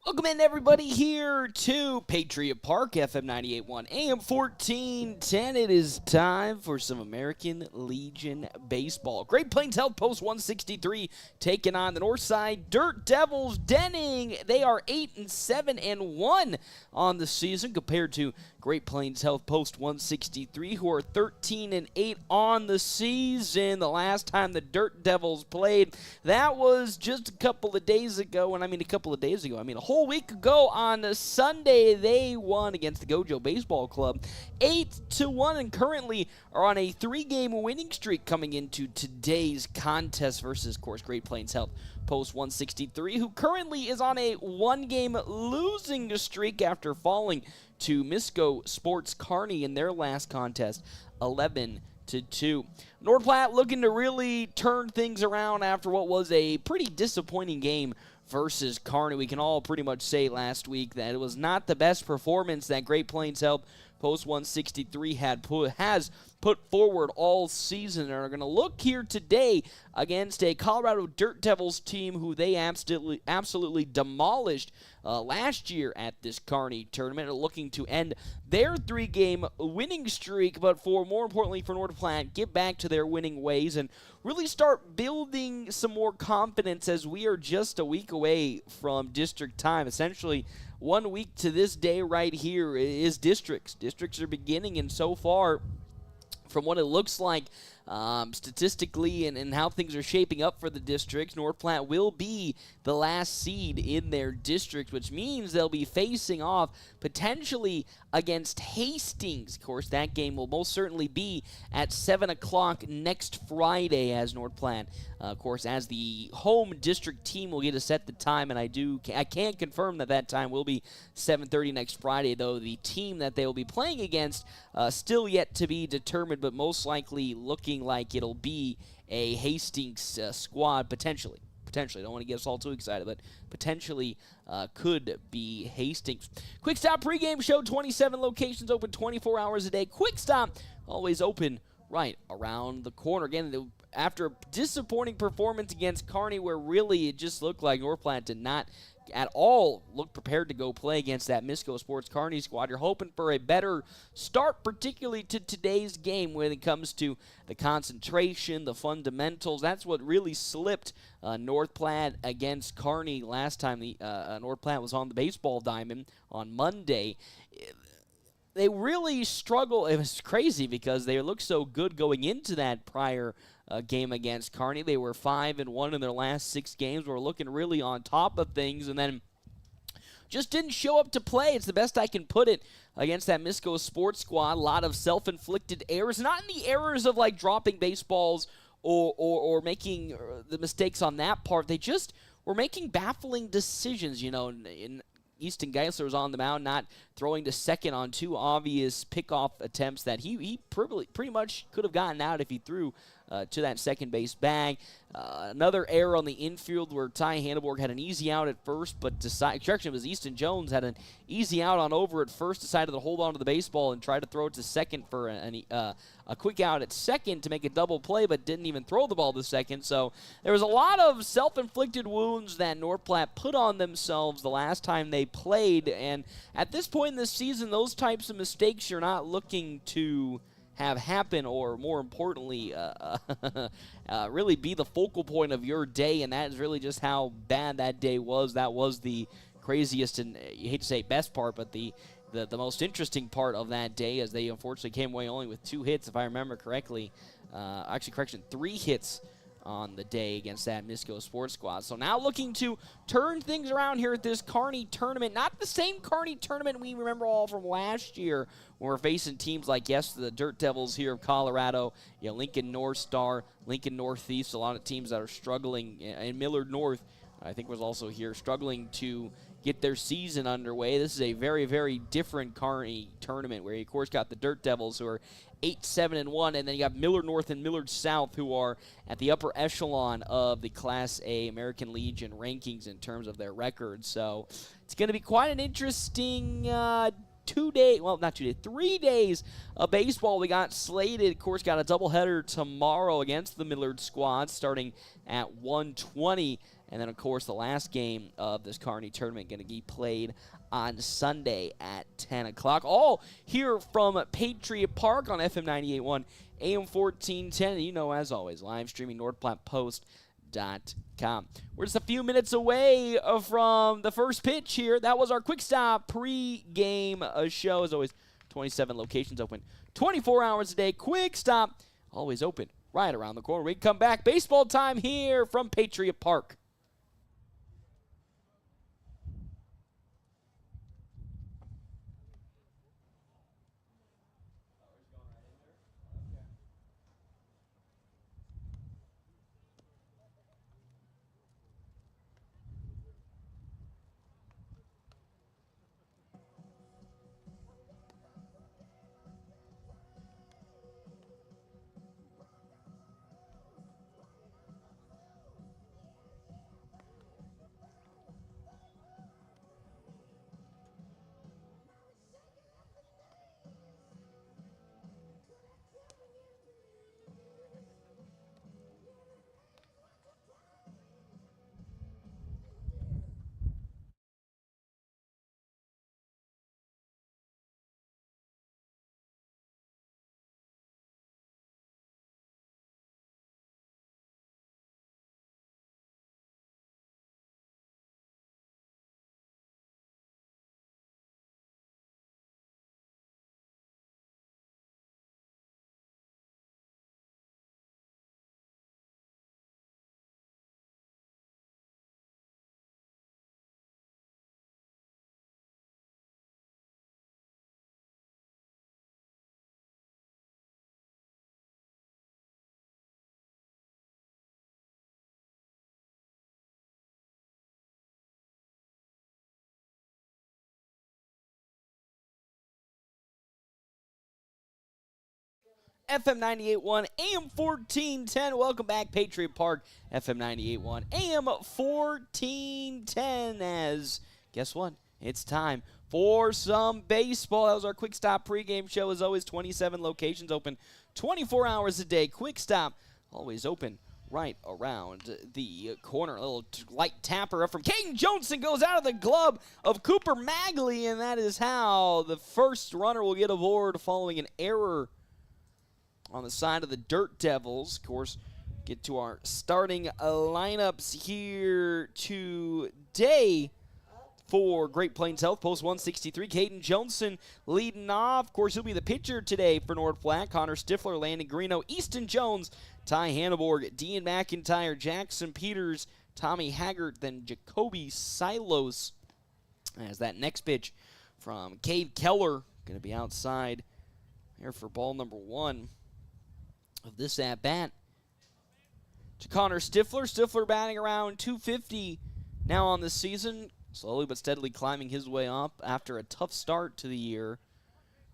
Welcome in, everybody, here to Patriot Park, FM 98.1, AM 1410. It is time for some American Legion baseball. Great Plains Outpost 163 taking on the Northside Dirt Devils. Denning, they are 8-7-1 on the season compared to Great Plains Health Post 163, who are 13-8 on the season. The last time the Dirt Devils played, that was just a couple of days ago. And I mean a whole week ago on Sunday, they won against the Gojo Baseball Club 8-1, and currently are on a 3-game winning streak coming into today's contest versus, of course, Great Plains Health Post 163, who currently is on a 1-game losing streak after falling to Misco Sports Kearney in their last contest, 11-2. North Platte looking to really turn things around after what was a pretty disappointing game versus Kearney. We can all pretty much say last week that it was not the best performance that Great Plains Health Post 163 has put forward all season, and are going to look here today against a Colorado Dirt Devils team who they absolutely demolished last year at this Kearney tournament, are looking to end their 3-game winning streak, but more importantly for North Platte, get back to their winning ways and really start building some more confidence, as we are just a week away from district time. Essentially, 1 week to this day right here is districts. Districts are beginning, and so far, from what it looks like statistically and how things are shaping up for the districts, North Platte will be the last seed in their district, which means they'll be facing off potentially against Hastings. Of course, that game will most certainly be at 7 o'clock next Friday, as North Platte, of course, as the home district team will get to set the time, and I can't confirm that time will be 7:30 next Friday, though the team that they will be playing against still yet to be determined, but most likely looking like it'll be a Hastings squad, potentially. Don't want to get us all too excited, but potentially could be Hastings. Quick Stop pregame show, 27 locations open 24 hours a day. Quick Stop always open right around the corner. Again, after a disappointing performance against Kearney, where really it just looked like North Platte did not at all look prepared to go play against that Misco Sports Kearney squad. You're hoping for a better start, particularly to today's game when it comes to the concentration, the fundamentals. That's what really slipped North Platte against Kearney last time North Platte was on the baseball diamond on Monday. They really struggle. It was crazy because they looked so good going into that prior game against Kearney. They were 5-1 in their last 6 games. Were looking really on top of things, and then just didn't show up to play. It's the best I can put it against that Misco Sports squad. A lot of self-inflicted errors, not in the errors of like dropping baseballs or making the mistakes on that part. They just were making baffling decisions, in Easton Geisler was on the mound, not throwing to second on 2 obvious pickoff attempts that he pretty much could have gotten out if he threw to that second base bag. Another error on the infield where Ty Hanneborg had an easy out at first, but it was Easton Jones had an easy out on over at first, decided to hold on to the baseball and try to throw it to second for a quick out at second to make a double play, but didn't even throw the ball to second. So there was a lot of self-inflicted wounds that North Platte put on themselves the last time they played, and at this point in the season, those types of mistakes you're not looking to have happen, or more importantly, really be the focal point of your day, and that is really just how bad that day was. That was the craziest, and you hate to say best part, but the most interesting part of that day, as they unfortunately came away only with 2 hits, if I remember correctly. 3 hits on the day against that Misco Sports squad. So now looking to turn things around here at this Kearney tournament. Not the same Kearney tournament we remember all from last year when we're facing teams like, the Dirt Devils here of Colorado, Lincoln North Star, Lincoln Northeast, a lot of teams that are struggling, and Millard North, I think, was also here, struggling to get their season underway. This is a very, very different Kearney tournament where you, of course, got the Dirt Devils, who are 8-7-1, and then you got Millard North and Millard South, who are at the upper echelon of the Class A American Legion rankings in terms of their records. So it's going to be quite an interesting 3 days of baseball. We got slated, of course, got a doubleheader tomorrow against the Millard squad starting at 1:20 And then, of course, the last game of this Kearney tournament going to be played on Sunday at 10 o'clock. All here from Patriot Park on FM 98.1, AM 1410. And you know, as always, live streaming NorthPlattePost.com. We're just a few minutes away from the first pitch here. That was our Quick Stop pre-game show. As always, 27 locations open 24 hours a day. Quick Stop, always open right around the corner. We come back. Baseball time here from Patriot Park. FM 98.1, AM 1410. Welcome back, Patriot Park. FM 98.1, AM 1410. As, guess what? It's time for some baseball. That was our Quick Stop pregame show. As always, 27 locations open 24 hours a day. Quick Stop, always open right around the corner. A little light tapper up from Caden Johnson goes out of the glove of Cooper Magley, and that is how the first runner will get aboard following an error on the side of the Dirt Devils. Of course, get to our starting lineups here today for Great Plains Health. Post 163, Caden Johnson leading off. Of course, he'll be the pitcher today for North Platte. Connor Stifler, Landon Greeno, Easton Jones, Ty Hanneborg, Dean McIntyre, Jackson Peters, Tommy Haggart, then Jacoby Silos. As that next pitch from Cade Keller, going to be outside here for ball number one of this at-bat. To Connor Stifler. Stifler batting around 250 now on the season. Slowly but steadily climbing his way up after a tough start to the year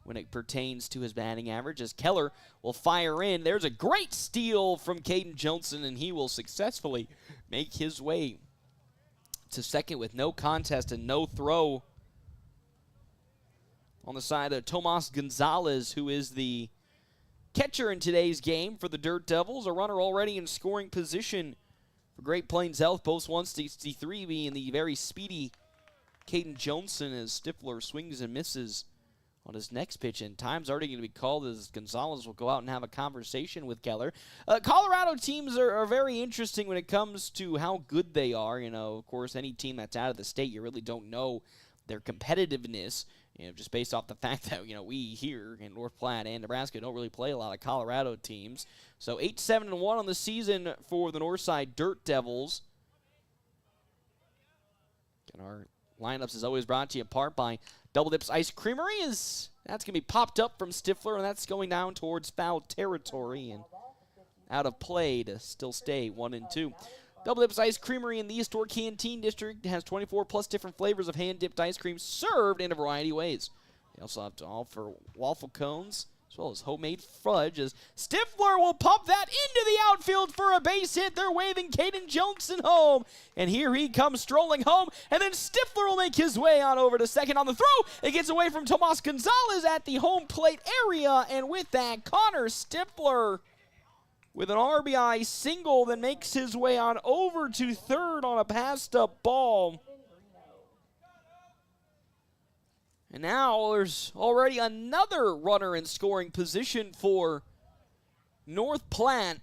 when it pertains to his batting average. As Keller will fire in. There's a great steal from Caden Johnson, and he will successfully make his way to second with no contest and no throw. On the side of Tomas Gonzalez, who is the catcher in today's game for the Dirt Devils. A runner already in scoring position for Great Plains Health. Post 163 being the very speedy Caden Johnson as Stifler swings and misses on his next pitch. And time's already going to be called as Gonzalez will go out and have a conversation with Keller. Colorado teams are very interesting when it comes to how good they are. You know, of course, any team that's out of the state, you really don't know their competitiveness. You know, just based off the fact that, you know, we here in North Platte and Nebraska don't really play a lot of Colorado teams. So 8-7-1 on the season for the Northside Dirt Devils. And our lineups is always brought to you apart by Double Dips Ice Creamery. That's going to be popped up from Stifler, and that's going down towards foul territory and out of play to still stay 1-2. Double Dips Ice Creamery in the East Door Canteen District has 24 plus different flavors of hand-dipped ice cream served in a variety of ways. They also have to offer waffle cones as well as homemade fudge, as Stifler will pump that into the outfield for a base hit. They're waving Caden Johnson home, and here he comes strolling home, and then Stifler will make his way on over to second on the throw. It gets away from Tomas Gonzalez at the home plate area, and with that, Connor Stifler with an RBI single, then makes his way on over to third on a passed-up ball. And now there's already another runner in scoring position for North Platte,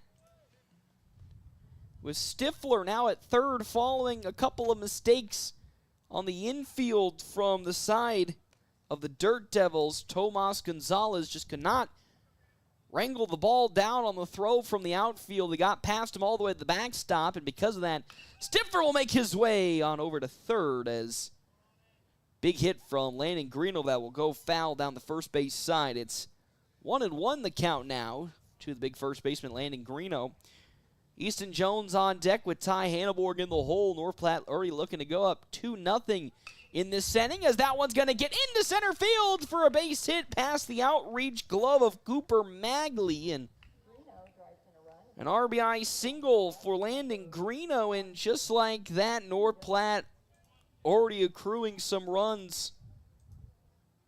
with Stifler now at third following a couple of mistakes on the infield from the side of the Dirt Devils. Tomas Gonzalez just could not wrangle the ball down on the throw from the outfield. He got past him all the way to the backstop, and because of that, Stifler will make his way on over to third as big hit from Landon Greeno that will go foul down the first base side. It's 1-1 the count now to the big first baseman, Landon Greeno. Easton Jones on deck with Ty Hanneborg in the hole. North Platte already looking to go up 2-0 in this inning, as that one's going to get into center field for a base hit past the outreach glove of Cooper Magley. And an RBI single for Landon Greeno, and just like that, North Platte already accruing some runs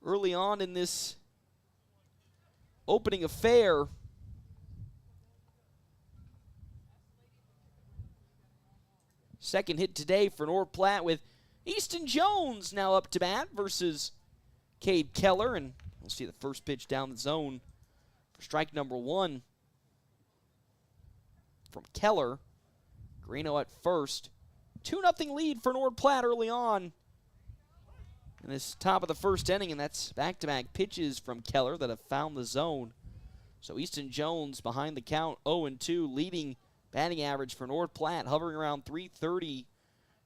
early on in this opening affair. Second hit today for North Platte, with Easton Jones now up to bat versus Cade Keller. And we'll see the first pitch down the zone for strike number one from Keller. Greeno at first. 2-0 lead for North Platte early on in this top of the first inning, and that's back-to-back pitches from Keller that have found the zone. So Easton Jones behind the count, 0-2, leading batting average for North Platte, hovering around .330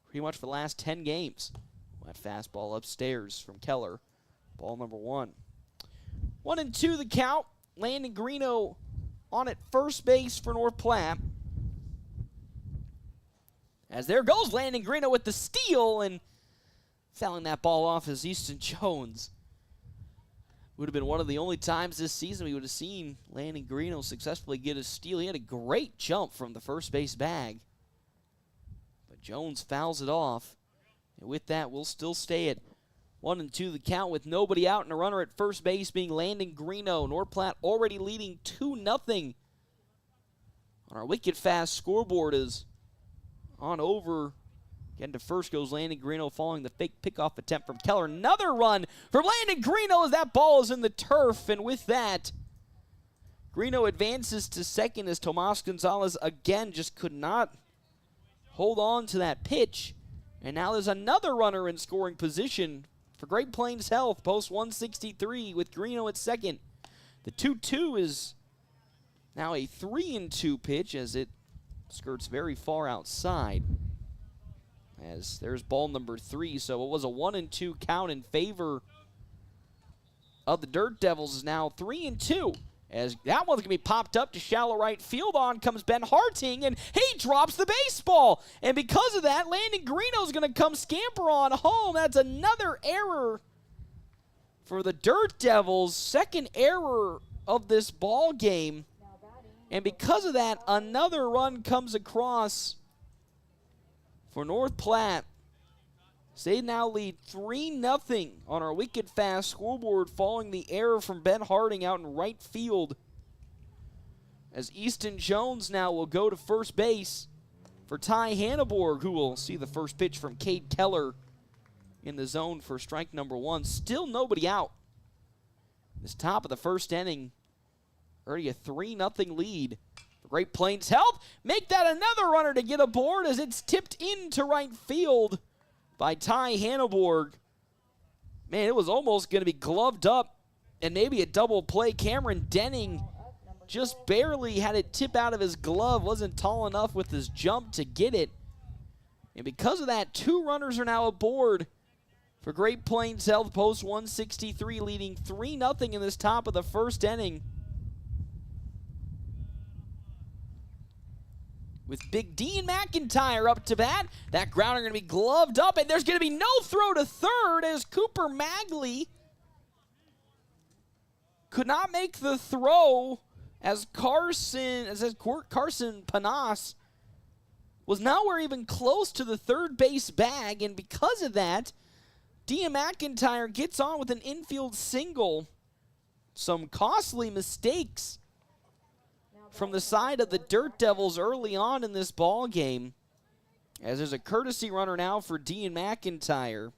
pretty much for the last 10 games. That fastball upstairs from Keller, ball number one. 1-2 the count. Landon Greeno on at first base for North Platte. As there goes Landon Greeno with the steal, and fouling that ball off as Easton Jones. Would have been one of the only times this season we would have seen Landon Greeno successfully get a steal. He had a great jump from the first base bag, but Jones fouls it off. And with that, we'll still stay at 1-2 the count with nobody out, and a runner at first base being Landon Greeno. North Platte already leading 2-0 on our wicked fast scoreboard. Is on over. Again, to first goes Landon Greeno following the fake pickoff attempt from Keller. Another run from Landon Greeno as that ball is in the turf. And with that, Greeno advances to second as Tomas Gonzalez again just could not hold on to that pitch. And now there's another runner in scoring position for Great Plains Health, post 163 with Greeno at second. The 2-2 is now a 3-2 pitch as it skirts very far outside. As there's ball number 3, so it was a 1-2 count in favor of the Dirt Devils. Is now 3-2. As that one's going to be popped up to shallow right field. On comes Ben Harting, and he drops the baseball. And because of that, Landon Greeno's going to come scamper on home. That's another error for the Dirt Devils. Second error of this ball game. And because of that, another run comes across for North Platte. They now lead 3-0 on our wicked fast scoreboard following the error from Ben Harting out in right field. As Easton Jones now will go to first base for Ty Hanneborg, who will see the first pitch from Cade Keller in the zone for strike number one. Still nobody out. This top of the first inning, already a 3-0 lead for Great Plains Health. Make that another runner to get aboard as it's tipped into right field by Ty Hanneborg. Man, it was almost going to be gloved up and maybe a double play. Cameron Denning just barely had it tip out of his glove. Wasn't tall enough with his jump to get it. And because of that, two runners are now aboard for Great Plains Health, post 163, leading 3-0 in this top of the first inning. With Big Dean McIntyre up to bat. That grounder going to be gloved up, and there's going to be no throw to third as Cooper Magley could not make the throw as Carson Panas was nowhere even close to the third base bag, and because of that, Dean McIntyre gets on with an infield single. Some costly mistakes from the side of the Dirt Devils early on in this ball game, as there's a courtesy runner now for Dean McIntyre.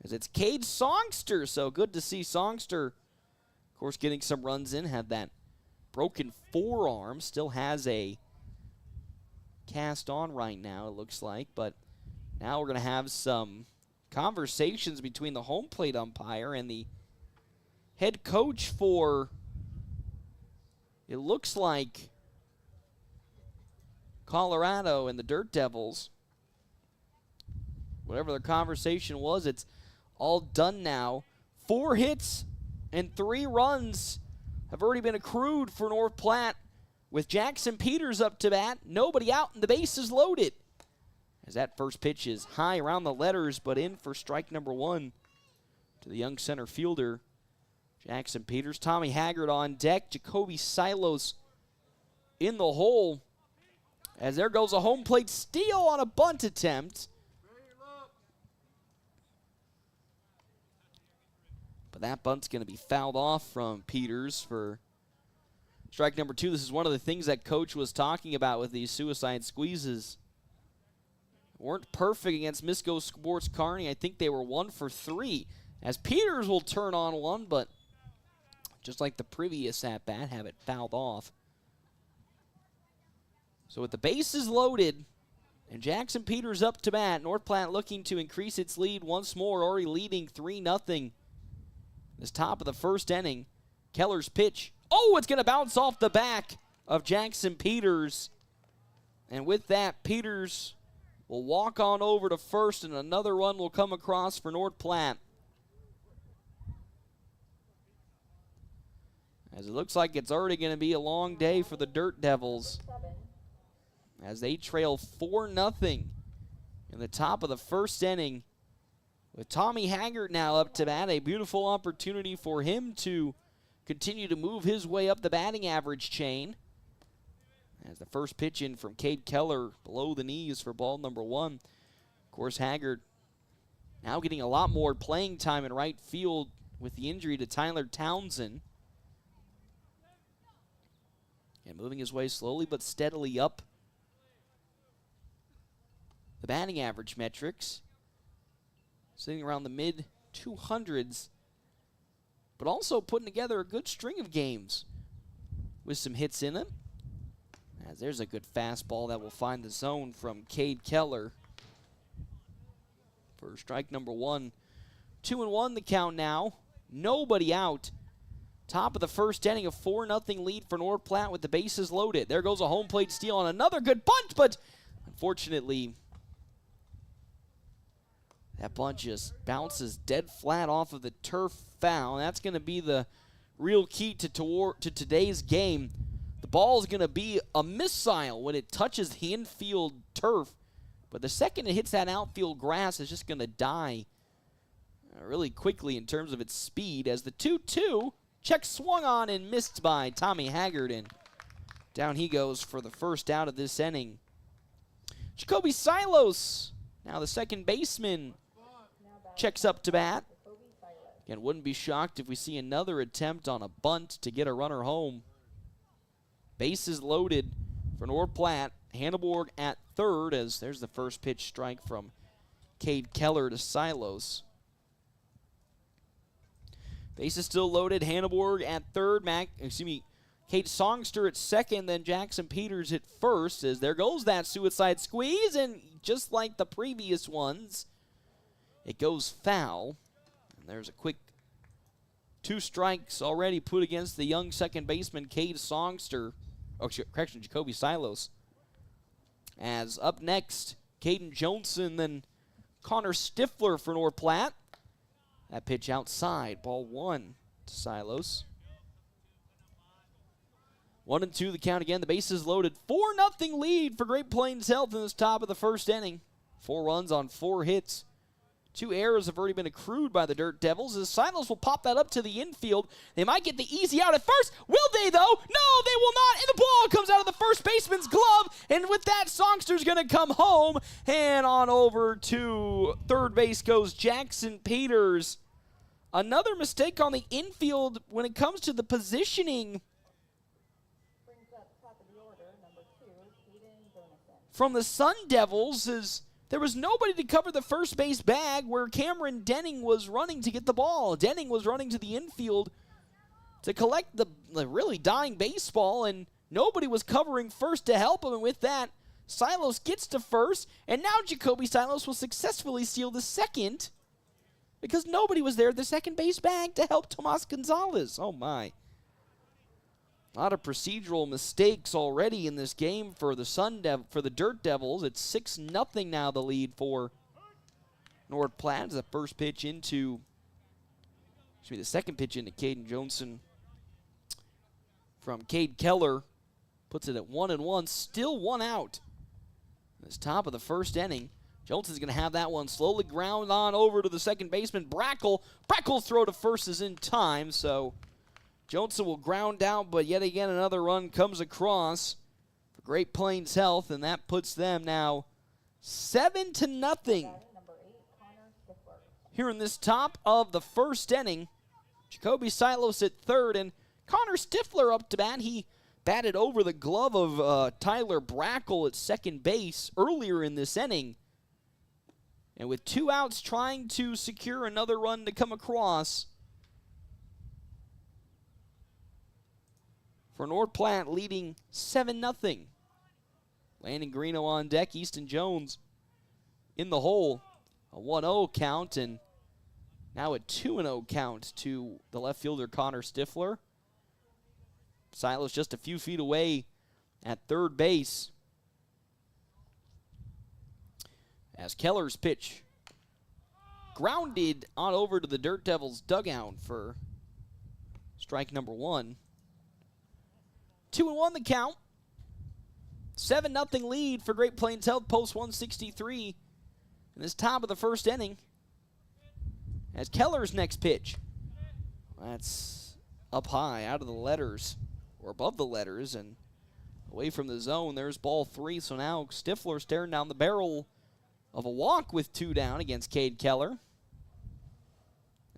As it's Cade Songster, so good to see Songster, of course, getting some runs in. Had that broken forearm, still has a cast on right now, it looks like. But now we're going to have some conversations between the home plate umpire and the head coach for, it looks like, Colorado and the Dirt Devils. Whatever their conversation was, it's all done now. 4 hits and 3 runs have already been accrued for North Platte, with Jackson Peters up to bat. Nobody out and the base is loaded. As that first pitch is high around the letters, but in for strike number 1 to the young center fielder, Jackson Peters. Tommy Haggard on deck. Jacoby Silos in the hole. As there goes a home plate steal on a bunt attempt. But that bunt's going to be fouled off from Peters for strike number 2. This is one of the things that Coach was talking about with these suicide squeezes. Weren't perfect against Misco Sports Kearney. I think they were 1 for 3. As Peters will turn on one, but just like the previous at-bat, have it fouled off. So with the bases loaded and Jackson Peters up to bat, North Platte looking to increase its lead once more, already leading 3-0. This top of the first inning. Keller's pitch. Oh, it's going to bounce off the back of Jackson Peters. And with that, Peters will walk on over to first, and another run will come across for North Platte. As it looks like it's already going to be a long day for the Dirt Devils, as they trail 4-0 in the top of the first inning. With Tommy Haggard now up to bat, a beautiful opportunity for him to continue to move his way up the batting average chain. As the first pitch in from Cade Keller below the knees for ball number 1. Of course, Haggard now getting a lot more playing time in right field with the injury to Tyler Townsend. And moving his way slowly but steadily up the batting average metrics. Sitting around the mid-200s, but also putting together a good string of games with some hits in it. As there's a good fastball that will find the zone from Cade Keller for strike number 1. 2-1 the count now. Nobody out. Top of the first inning, a 4-0 lead for North Platte with the bases loaded. There goes a home plate steal on another good bunt, but unfortunately, that bunt just bounces dead flat off of the turf foul. That's going to be the real key to today's game. The ball is going to be a missile when it touches the infield turf. But the second it hits that outfield grass, it's just going to die really quickly in terms of its speed. As the 2-2, check swung on and missed by Tommy Haggard. And down he goes for the first out of this inning. Jacoby Silos, now the second baseman, checks up to bat. Again, wouldn't be shocked if we see another attempt on a bunt to get a runner home. Bases loaded for North Platte. Hanneborg at third, as there's the first pitch strike from Cade Keller to Silos. Bases still loaded. Hanneborg at third. Cade Songster at second, then Jackson Peters at first, as there goes that suicide squeeze, and just like the previous ones, it goes foul. And there's a quick 2 strikes already put against the young second baseman, Cade Songster. Oh, correction, Jacoby Silos. As up next, Caden Johnson, then Connor Stifler for North Platte. That pitch outside, ball 1 to Silos. 1-2 the count again. The bases loaded. 4-0 lead for Great Plains Health in this top of the first inning. 4 runs on 4 hits. 2 errors have already been accrued by the Dirt Devils as Silos will pop that up to the infield. They might get the easy out at first. Will they, though? No, they will not. And the ball comes out of the first baseman's glove. And with that, Songster's going to come home. And on over to third base goes Jackson Peters. Another mistake on the infield when it comes to the positioning. From the Sun Devils is there was nobody to cover the first base bag where Cameron Denning was running to get the ball. Denning was running to the infield to collect the really dying baseball, and nobody was covering first to help him. And with that, Silos gets to first, and now Jacoby Silos will successfully steal the second because nobody was there at the second base bag to help Tomas Gonzalez. Oh, my. A lot of procedural mistakes already in this game for the Dirt Devils. It's 6-0 now, the lead for North Platte. The first pitch into, the second pitch into Caden Johnson from Cade Keller. Puts it at 1-1, still 1 out. This top of the first inning. Johnson's going to have that one slowly ground on over to the second baseman, Brackle. Brackle's throw to first is in time, so Johnson will ground out, but yet again another run comes across for Great Plains Health, and that puts them now 7-0. Here in this top of the first inning, Jacoby Silos at third, and Connor Stifler up to bat. He batted over the glove of Tyler Brackle at second base earlier in this inning. And with 2 outs trying to secure another run to come across, for North Platte leading 7-0. Landon Greeno on deck, Easton Jones in the hole. A 1-0 count, and now a 2-0 count to the left fielder Connor Stifler. Silos just a few feet away at third base. As Keller's pitch grounded on over to the Dirt Devils dugout for strike number 1. 2-1 the count. 7-0 lead for Great Plains Health, post 163 in this top of the first inning. As Keller's next pitch. That's up high, out of the letters, or above the letters, and away from the zone. There's ball 3, so now Stifler staring down the barrel of a walk with 2 down against Cade Keller.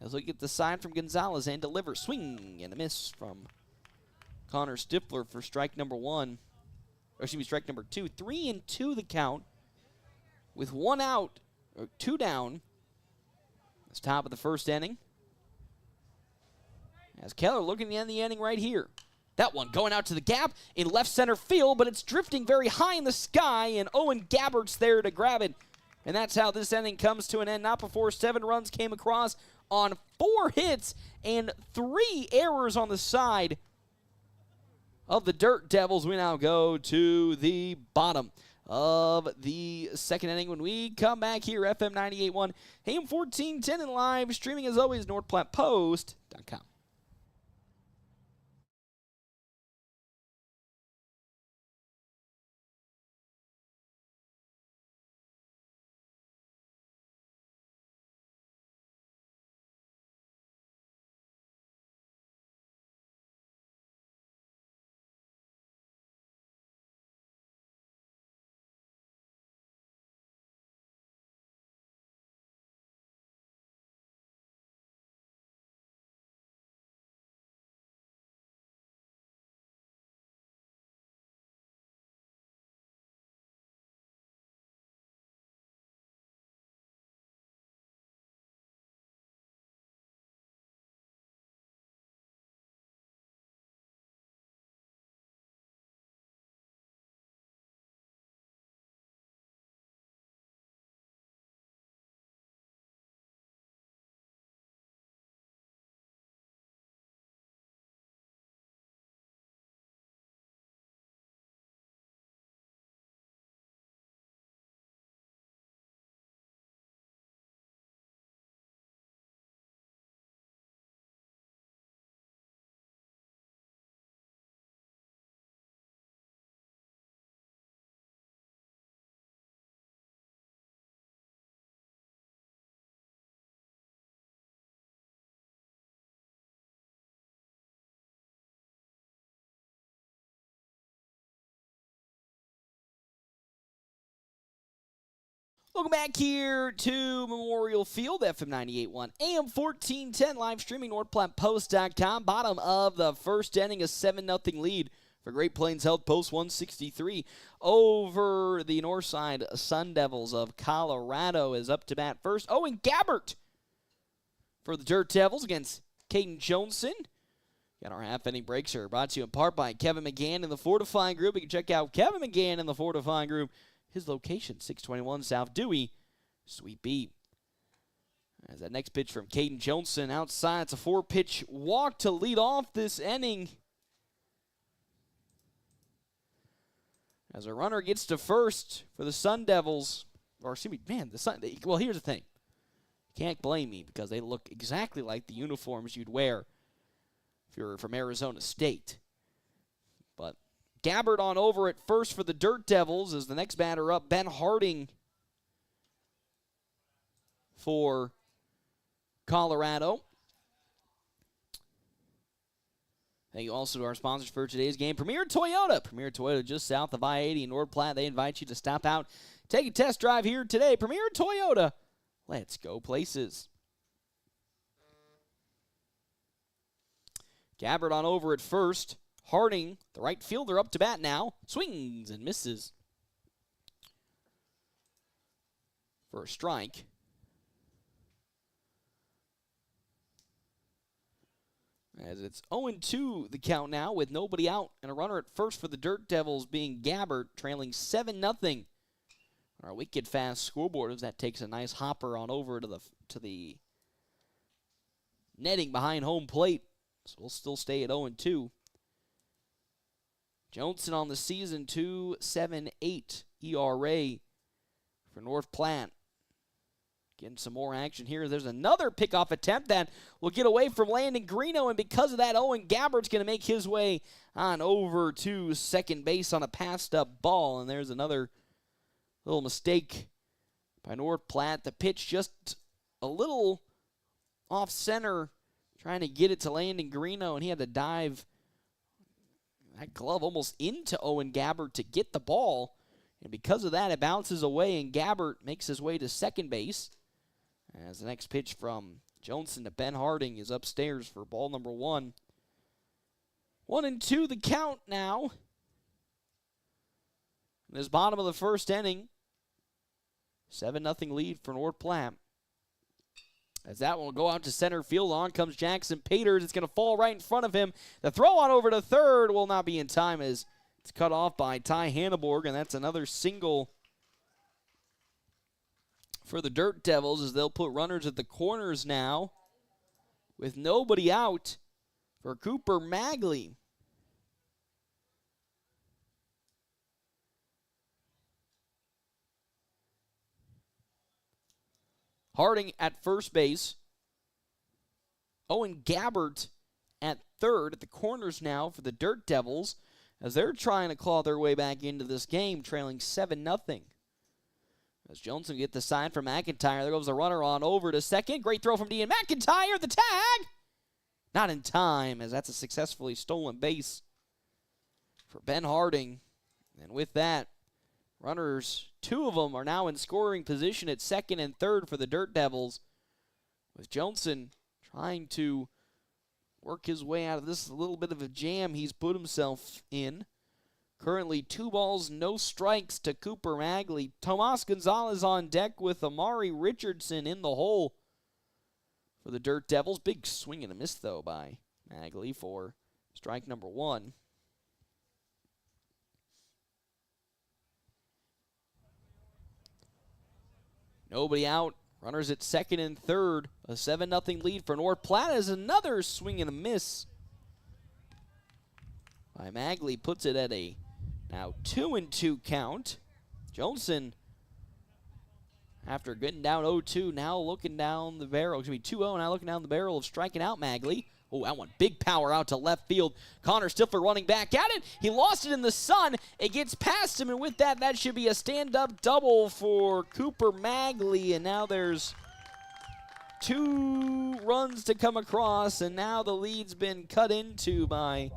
As we get the sign from Gonzalez and deliver. Swing and a miss from Connor Stifler for strike number 1. Or excuse me, strike number 2. 3-2 the count with 1 out, or 2 down. It's top of the first inning. As Keller looking to end the inning right here. That one going out to the gap in left center field, but it's drifting very high in the sky, and Owen Gabbert's there to grab it. And that's how this inning comes to an end. Not before 7 runs came across on 4 hits and 3 errors on the side of the Dirt Devils. We now go to the bottom of the second inning when we come back here, FM 98.1, AM 1410, and live streaming as always, NorthPlattePost.com. Welcome back here to Memorial Field, FM 98.1, AM 1410, live streaming, NorthPlattePost.com. Bottom of the first inning, a 7-0 lead for Great Plains Health Post 163 over the Northside Sun Devils of Colorado. Is up to bat first. Owen Gabbert for the Dirt Devils against Caden Johnson. Got our half-inning breaks here, brought to you in part by Kevin McGann and the Fortifying Group. You can check out Kevin McGann and the Fortifying Group. His location, 621 South Dewey, Suite B. As that next pitch from Caden Johnson outside, it's a 4-pitch walk to lead off this inning. As a runner gets to first for the Sun Devils, or excuse me, man, well, here's the thing. You can't blame me because they look exactly like the uniforms you'd wear if you're from Arizona State. But Gabbert on over at first for the Dirt Devils as the next batter up, Ben Harding for Colorado. Thank you also to our sponsors for today's game, Premier Toyota. Premier Toyota just south of I-80 in North Platte. They invite you to stop out, take a test drive here today. Premier Toyota, let's go places. Gabbert on over at first. Harding, the right fielder, up to bat now. Swings and misses for a strike. As it's 0-2 the count now with nobody out and a runner at first for the Dirt Devils being Gabbert, trailing 7-0. Our wicked fast scoreboard as that takes a nice hopper on over to the netting behind home plate. So we'll still stay at 0-2. Johnson on the season, 2.78 ERA for North Platte. Getting some more action here. There's another pickoff attempt that will get away from Landon Greeno, and because of that, Owen Gabbert's going to make his way on over to second base on a passed-up ball, and there's another little mistake by North Platte. The pitch just a little off-center, trying to get it to Landon Greeno, and he had to dive that glove almost into Owen Gabbert to get the ball. And because of that, it bounces away, and Gabbert makes his way to second base. As the next pitch from Johnson to Ben Harding is upstairs for ball number 1. 1-2 the count now. In this bottom of the first inning, 7-0 lead for North Platte. As that one will go out to center field. On comes Jackson Peters. It's going to fall right in front of him. The throw on over to third will not be in time as it's cut off by Ty Hanneborg, and that's another single for the Dirt Devils as they'll put runners at the corners now with nobody out for Cooper Magley. Harding at first base. Owen Gabbert at third. At the corners now for the Dirt Devils as they're trying to claw their way back into this game, trailing 7-0. As Johnson get the sign from McIntyre. There goes the runner on over to second. Great throw from Dean McIntyre. The tag! Not in time as that's a successfully stolen base for Ben Harding. And with that, runners, 2 of them are now in scoring position at second and third for the Dirt Devils, with Johnson trying to work his way out of this little bit of a jam he's put himself in. Currently 2 balls, no strikes to Cooper Magley. Tomas Gonzalez on deck with Amari Richardson in the hole for the Dirt Devils. Big swing and a miss, though, by Magley for strike number 1. Nobody out. Runners at second and third. A 7-0 lead for North Platte as another swing and a miss by Magley. Puts it at a now 2-2 count. Johnson, after getting down 0-2, now looking down the barrel. It's going to be 2-0, now looking down the barrel of striking out Magley. Oh, that one, big power out to left field. Connor Stifler running back at it. He lost it in the sun. It gets past him, and with that, that should be a stand-up double for Cooper Magley. And now there's 2 runs to come across, and now the lead's been cut into by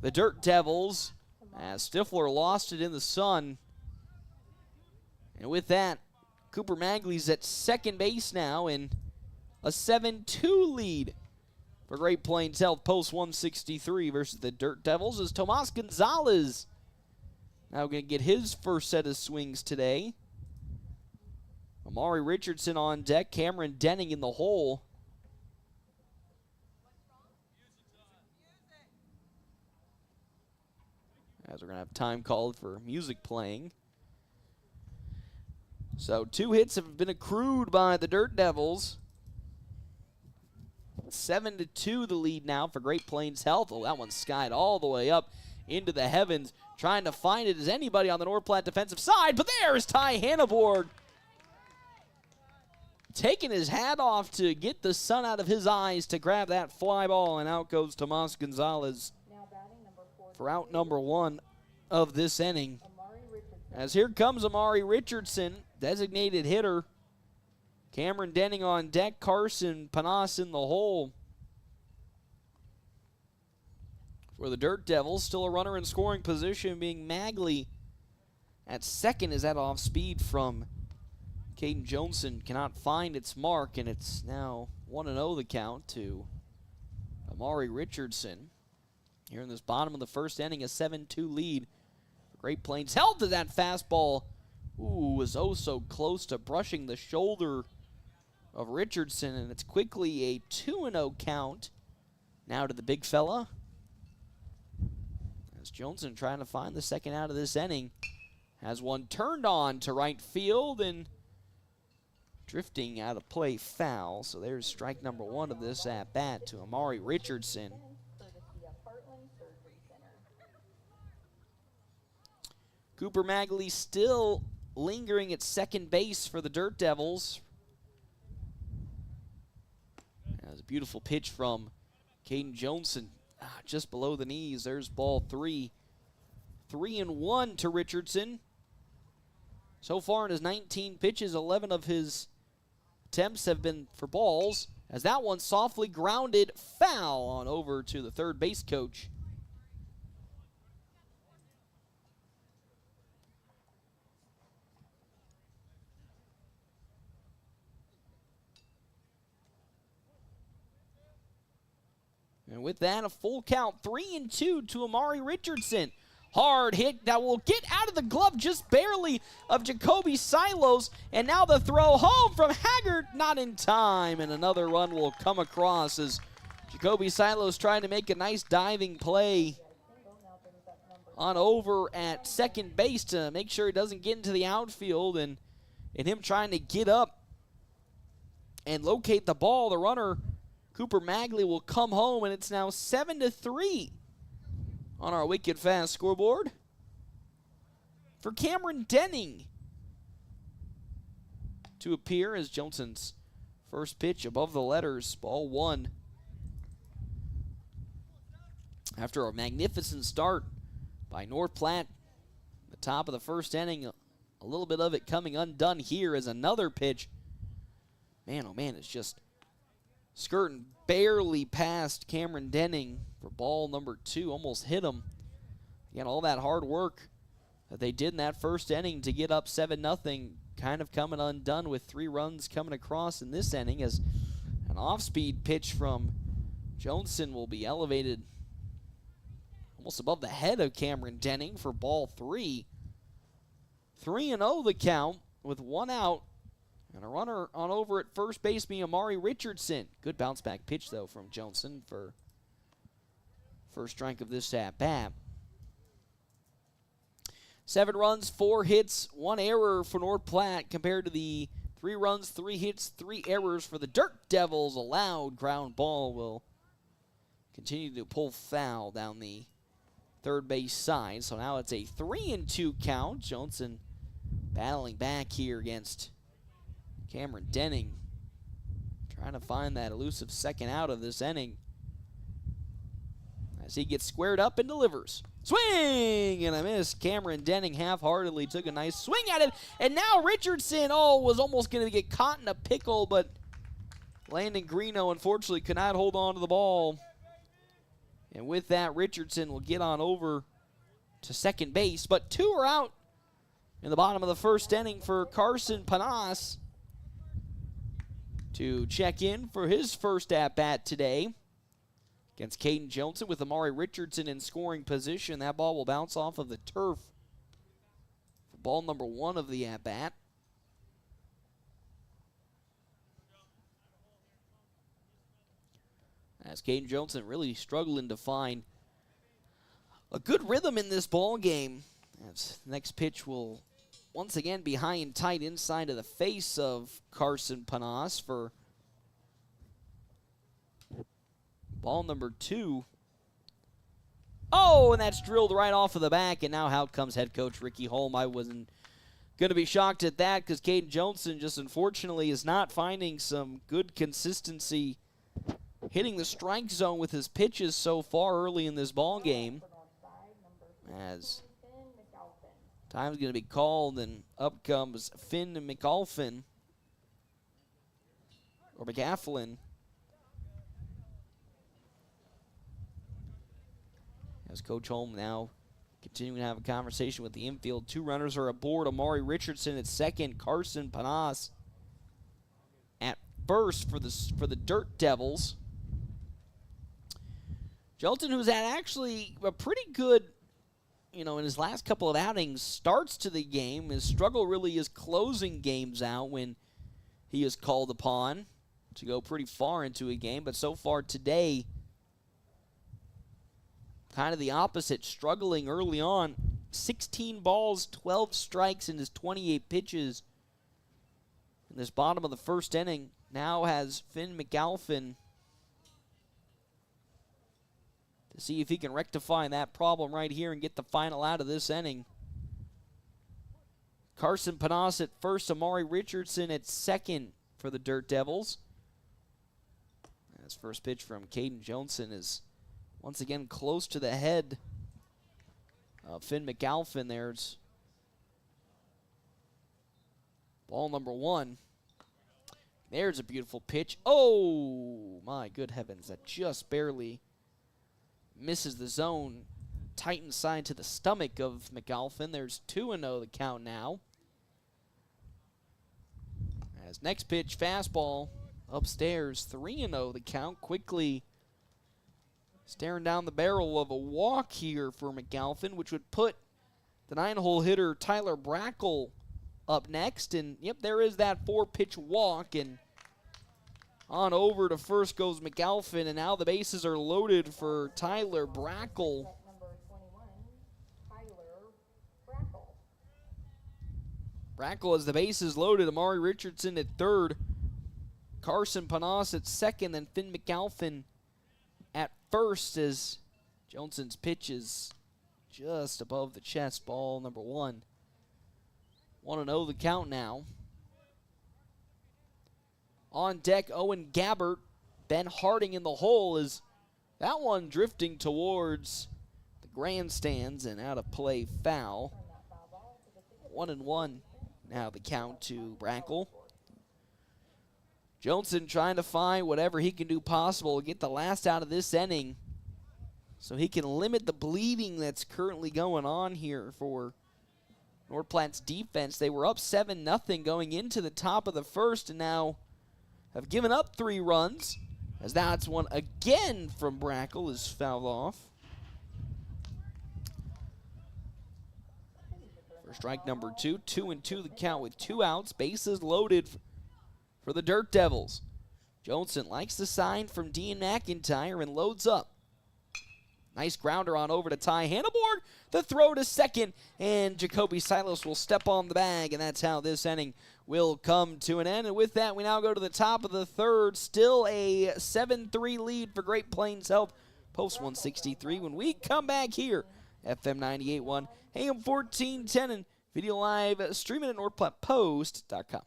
the Dirt Devils as Stifler lost it in the sun. And with that, Cooper Magley's at second base now in a 7-2 lead for Great Plains Health. Post 163 versus the Dirt Devils as Tomas Gonzalez now going to get his first set of swings today. Amari Richardson on deck, Cameron Denning in the hole. As we're going to have time called for music playing. So 2 hits have been accrued by the Dirt Devils. 7-2 the lead now for Great Plains Health. Oh, that one skied all the way up into the heavens. Trying to find it as anybody on the North Platte defensive side, but there's Ty Hanneborg. Taking his hat off to get the sun out of his eyes to grab that fly ball, and out goes Tomas Gonzalez for out number 1 of this inning. As here comes Amari Richardson, designated hitter. Cameron Denning on deck, Carson Panas in the hole. For the Dirt Devils, still a runner in scoring position, being Magley at second. Is that off speed from Caden Johnson? Cannot find its mark, and it's now 1-0 the count to Amari Richardson. Here in this bottom of the first inning, a 7-2 lead for Great Plains Health. To that fastball, was oh so close to brushing the shoulder of Richardson, and it's quickly a 2-0 count now to the big fella. As Johnson trying to find the second out of this inning. Has one turned on to right field and drifting out of play, foul. So there's strike number 1 of this at bat to Amari Richardson. Cooper Magley still lingering at second base for the Dirt Devils. That was a beautiful pitch from Caden Johnson. Just below the knees. There's ball 3. 3-1 to Richardson. So far in his 19 pitches, 11 of his attempts have been for balls, as that one softly grounded foul on over to the third base coach. And with that, a full count, 3-2 to Amari Richardson. Hard hit that will get out of the glove just barely of Jacoby Silos. And now the throw home from Haggard, not in time. And another run will come across as Jacoby Silos trying to make a nice diving play on over at second base to make sure he doesn't get into the outfield. And him trying to get up and locate the ball, the runner Cooper Magley will come home, and it's now 7-3 on our Wicked Fast scoreboard for Cameron Denning to appear as Johnson's first pitch above the letters, ball 1. After a magnificent start by North Platte, the top of the first inning, a little bit of it coming undone here as another pitch. Man, oh man, it's just skirting barely past Cameron Denning for ball number 2. Almost hit him. Again, all that hard work that they did in that first inning to get up 7-0 kind of coming undone with 3 runs coming across in this inning, as an off-speed pitch from Johnson will be elevated almost above the head of Cameron Denning for ball 3. 3-0 the count with 1 out. And a runner on over at first base being Amari Richardson. Good bounce back pitch, though, from Johnson for first strike of this at-bat. 7 runs, 4 hits, 1 error for North Platte compared to the 3 runs, 3 hits, 3 errors for the Dirt Devils. A loud ground ball will continue to pull foul down the third base side. So now it's a 3-2 count. Johnson battling back here against Cameron Denning, trying to find that elusive second out of this inning as he gets squared up and delivers. Swing and a miss. Cameron Denning half-heartedly took a nice swing at it, and now Richardson, was almost going to get caught in a pickle, but Landon Greeno unfortunately could not hold on to the ball. And with that, Richardson will get on over to second base, but 2 are out in the bottom of the first inning for Carson Panas to check in for his first at-bat today against Caden Johnson with Amari Richardson in scoring position. That ball will bounce off of the turf for ball number 1 of the at-bat. As Caden Johnson really struggling to find a good rhythm in this ball game. As next pitch will once again be high and tight inside of the face of Carson Panas for ball number 2. Oh, and that's drilled right off of the back, and now out comes head coach Ricky Holm. I wasn't going to be shocked at that because Caden Johnson just unfortunately is not finding some good consistency hitting the strike zone with his pitches so far early in this ball game. As time's going to be called, and up comes Finn McAlphin, or McAflin. As Coach Holm now continuing to have a conversation with the infield. 2 runners are aboard. Amari Richardson at second. Carson Panas at first for the Dirt Devils. Jelton, who's had actually a pretty good, in his last couple of outings, starts to the game. His struggle really is closing games out when he is called upon to go pretty far into a game. But so far today, kind of the opposite, struggling early on. 16 balls, 12 strikes in his 28 pitches in this bottom of the first inning. Now has Finn McAlphin to see if he can rectify that problem right here and get the final out of this inning. Carson Panas at first, Amari Richardson at second for the Dirt Devils. His first pitch from Caden Johnson is once again close to the head of Finn McAlphin. There's ball number 1. There's a beautiful pitch. Oh, my good heavens. That just barely misses the zone. Tight inside to the stomach of McAlphin. There's 2-0 the count now. As next pitch, fastball upstairs. 3-0 the count. Quickly staring down the barrel of a walk here for McAlphin, which would put the 9-hole hitter Tyler Brackle up next. And, yep, there is that 4-pitch walk. And on over to first goes McAlphin. And now the bases are loaded for Tyler Brackle. Brackle has the bases loaded. Amari Richardson at third. Carson Panas at second. Then Finn McAlphin at first, as Johnson's pitch is just above the chest. Ball number 1. 1-0 the count now. On deck, Owen Gabbert. Ben Harding in the hole. Is that one drifting towards the grandstands and out of play, foul. 1-1 now the count to Brackle. Johnson trying to find whatever he can do possible to get the last out of this inning so he can limit the bleeding that's currently going on here for North Platte's defense. They were up 7-0 going into the top of the first and now have given up 3 runs, as that's one again from Brackle is fouled off. For strike number 2, 2-2 the count with 2 outs, bases loaded for the Dirt Devils. Johnson likes the sign from Dean McIntyre and loads up. Nice grounder on over to Ty Hanneborg. The throw to second, and Jacoby Silos will step on the bag, and that's how this inning will come to an end. And with that, we now go to the top of the third. Still a 7-3 lead for Great Plains Health. Post 163 when we come back here. FM 98.1, AM 1410, and video live streaming at NorthPlattePost.com.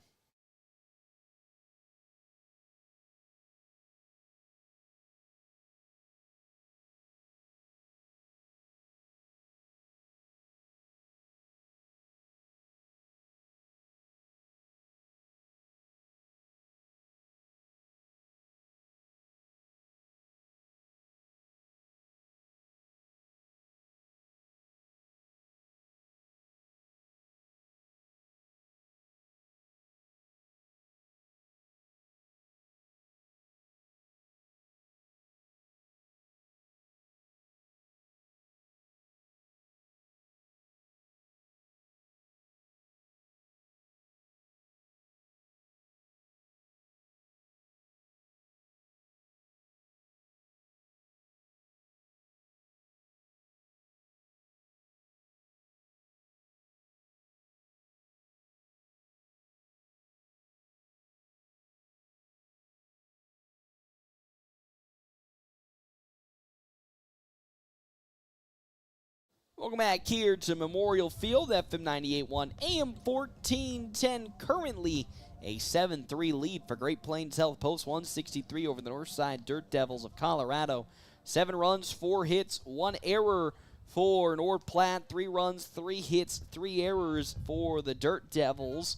Welcome back here to Memorial Field, FM 98.1, AM 1410. Currently a 7-3 lead for Great Plains Health. Post 163 over the Northside Dirt Devils of Colorado. 7 runs, 4 hits, 1 error for North Platte. 3 runs, 3 hits, 3 errors for the Dirt Devils.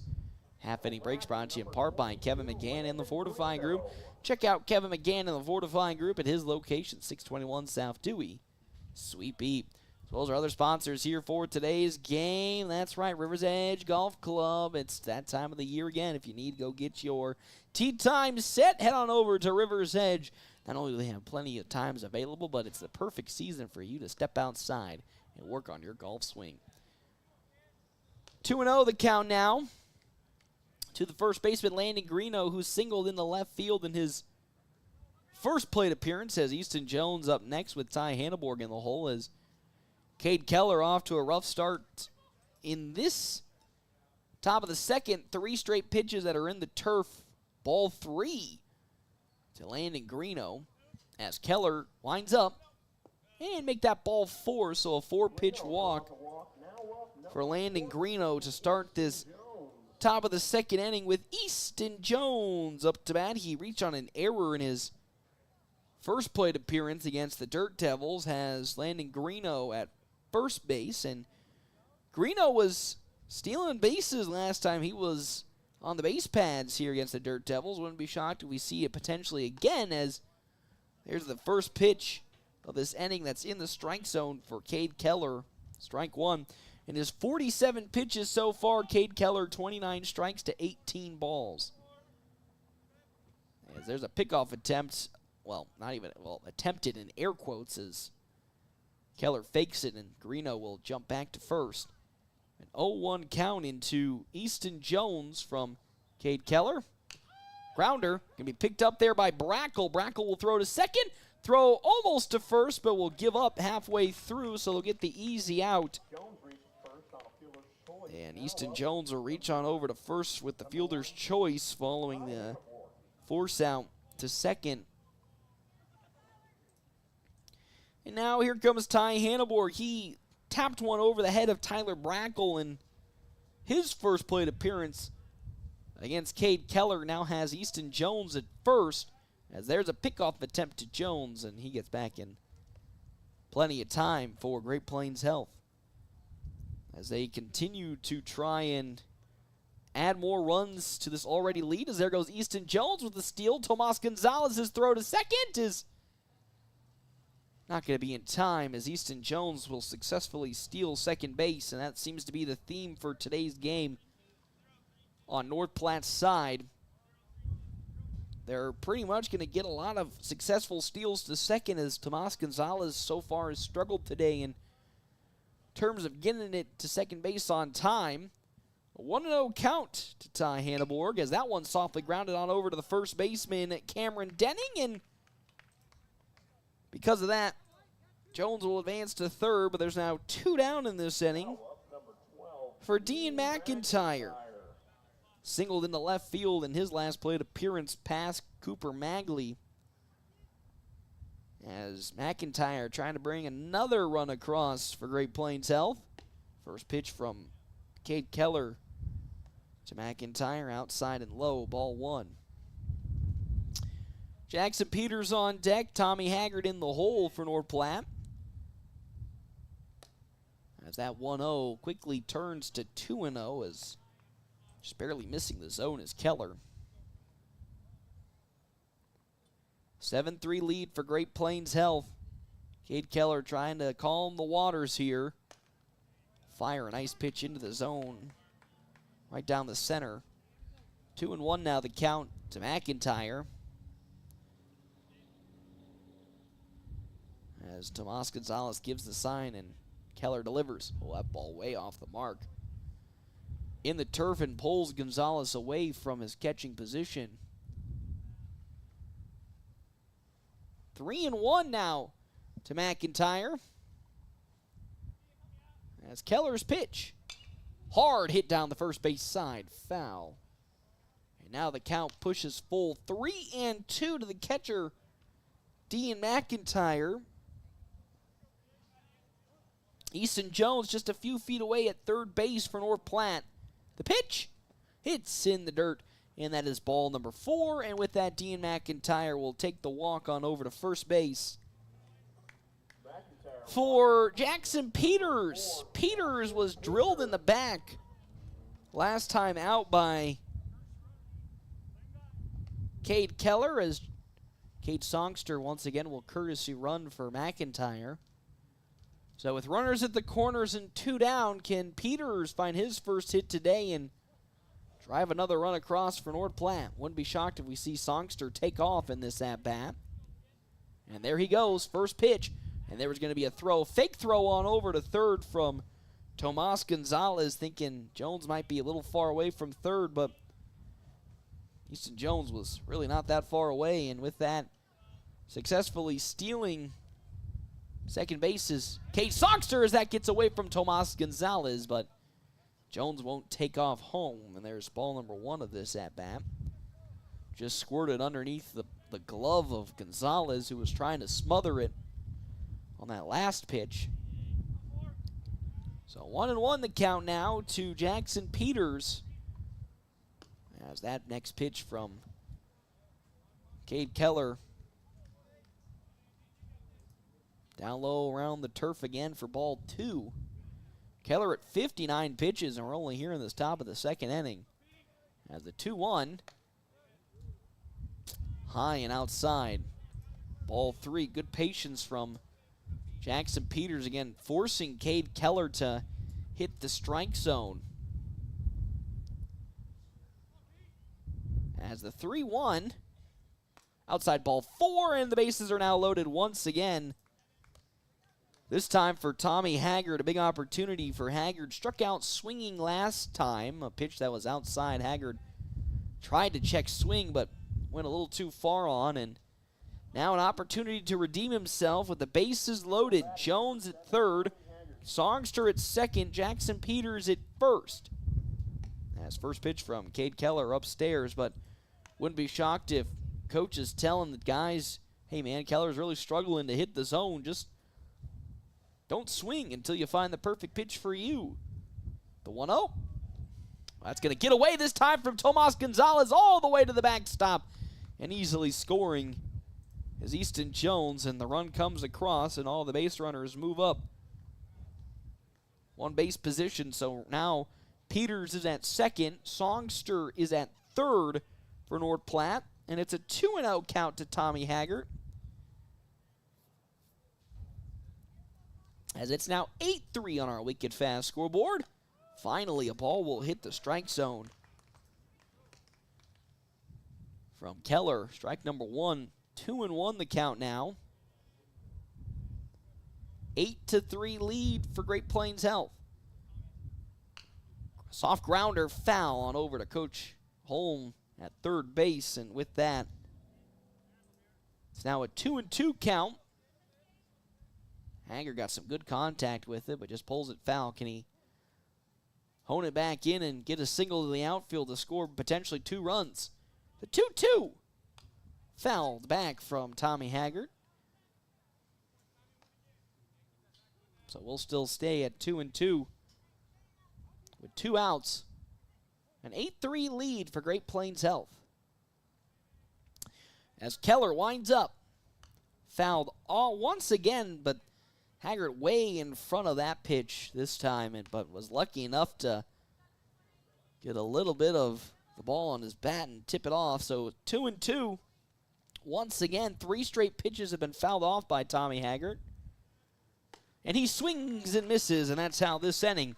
Half inning breaks brought to you in part by Kevin McGann and the Fortifying Group. Check out Kevin McGann and the Fortifying Group at his location, 621 South Dewey, Suite B. As well as our other sponsors here for today's game. That's right, River's Edge Golf Club. It's that time of the year again. If you need to go get your tee time set, head on over to River's Edge. Not only do they have plenty of times available, but it's the perfect season for you to step outside and work on your golf swing. 2-0 the count now to the first baseman, Landon Greeno, who singled in the left field in his first plate appearance, as Easton Jones up next with Ty Hanneborg in the hole, as Cade Keller off to a rough start in this top of the second. 3 straight pitches that are in the turf. Ball 3 to Landon Greeno as Keller winds up and make that ball 4. So a 4-pitch walk for Landon Greeno to start this top of the second inning with Easton Jones up to bat. He reached on an error in his first plate appearance against the Dirt Devils, has Landon Greeno at first base, and Greeno was stealing bases last time he was on the base pads here against the Dirt Devils. Wouldn't be shocked if we see it potentially again, as there's the first pitch of this inning that's in the strike zone for Cade Keller. Strike 1. In his 47 pitches so far, Cade Keller 29 strikes to 18 balls. As there's a pickoff attempt, attempted in air quotes, as Keller fakes it, and Greeno will jump back to first. An 0-1 count into Easton Jones from Cade Keller. Grounder can be picked up there by Brackle. Brackle will throw to second. Throw almost to first, but will give up halfway through, so they'll get the easy out. And Easton Jones will reach on over to first with the fielder's choice following the force out to second. And now here comes Ty Hanneborg. He tapped one over the head of Tyler Brackle in his first plate appearance against Cade Keller. Now has Easton Jones at first, as there's a pickoff attempt to Jones, and he gets back in plenty of time for Great Plains Health as they continue to try and add more runs to this already lead. As there goes Easton Jones with the steal. Tomas Gonzalez's throw to second is not going to be in time, as Easton Jones will successfully steal second base, and that seems to be the theme for today's game on North Platte's side. They're pretty much going to get a lot of successful steals to second, as Tomas Gonzalez so far has struggled today in terms of getting it to second base on time. A 1-0 count to Ty Hanneborg, as that one softly grounded on over to the first baseman, Cameron Denning, and because of that, Jones will advance to third, but there's now 2 down in this inning for Dean McIntyre. Singled into left field in his last plate appearance past Cooper Magley, as McIntyre trying to bring another run across for Great Plains Health. First pitch from Cade Keller to McIntyre, outside and low, ball 1. Jackson Peters on deck. Tommy Haggard in the hole for North Platte, as that 1-0 quickly turns to 2-0, as just barely missing the zone is Keller. 7-3 lead for Great Plains Health. Cade Keller trying to calm the waters here. Fire a nice pitch into the zone, right down the center. 2-1 now the count to McIntyre, as Tomas Gonzalez gives the sign and Keller delivers. Oh, that ball way off the mark in the turf and pulls Gonzalez away from his catching position. 3-1 now to McIntyre, as Keller's pitch, hard hit down the first base side, foul. And now the count pushes full 3-2 to the catcher, Dean McIntyre. Easton Jones just a few feet away at third base for North Platte. The pitch hits in the dirt, and that is ball number 4. And with that, Dean McIntyre will take the walk on over to first base. For Jackson Peters, Peters was drilled in the back last time out by Cade Keller, as Cade Songster once again will courtesy run for McIntyre. So with runners at the corners and 2 down, can Peters find his first hit today and drive another run across for North Platte? Wouldn't be shocked if we see Songster take off in this at-bat. And there he goes, first pitch. And there was going to be a fake throw on over to third from Tomas Gonzalez, thinking Jones might be a little far away from third, but Easton Jones was really not that far away, and with that, successfully stealing second base is Cade Songster as that gets away from Tomas Gonzalez, but Jones won't take off home, and there's ball number 1 of this at-bat. Just squirted underneath the glove of Gonzalez, who was trying to smother it on that last pitch. So 1-1 the count now to Jackson Peters, as that next pitch from Cade Keller down low around the turf again for ball 2. Keller at 59 pitches, and we're only here in this top of the second inning. As the 2-1, high and outside. Ball 3, good patience from Jackson Peters again, forcing Cade Keller to hit the strike zone. As the 3-1, outside ball 4, and the bases are now loaded once again. This time for Tommy Haggard, a big opportunity for Haggard. Struck out swinging last time, a pitch that was outside. Haggard tried to check swing, but went a little too far on, and now an opportunity to redeem himself with the bases loaded. Jones at third, Songster at second, Jackson Peters at first. As first pitch from Cade Keller upstairs, but wouldn't be shocked if coach is telling the guys, hey man, Keller's really struggling to hit the zone. Just don't swing until you find the perfect pitch for you. The 1-0. That's going to get away this time from Tomas Gonzalez all the way to the backstop, and easily scoring is Easton Jones, and the run comes across, and all the base runners move up one base position. So now Peters is at second, Songster is at third for North Platte, and it's a 2-0 count to Tommy Haggard, as it's now 8-3 on our Wicked Fast scoreboard. Finally, a ball will hit the strike zone from Keller. Strike number 1. 2-1 the count now. 8-3 lead for Great Plains Health. Soft grounder foul on over to Coach Holm at third base, and with that, it's now a 2-2 count. Haggard got some good contact with it, but just pulls it foul. Can he hone it back in and get a single to the outfield to score potentially 2 runs? The 2-2. Fouled back from Tommy Haggard. So we'll still stay at 2-2 with 2 outs. An 8-3 lead for Great Plains Health. As Keller winds up. Fouled all once again, but Haggard way in front of that pitch this time, but was lucky enough to get a little bit of the ball on his bat and tip it off. So 2-2. Once again, 3 straight pitches have been fouled off by Tommy Haggard. And he swings and misses, and that's how this inning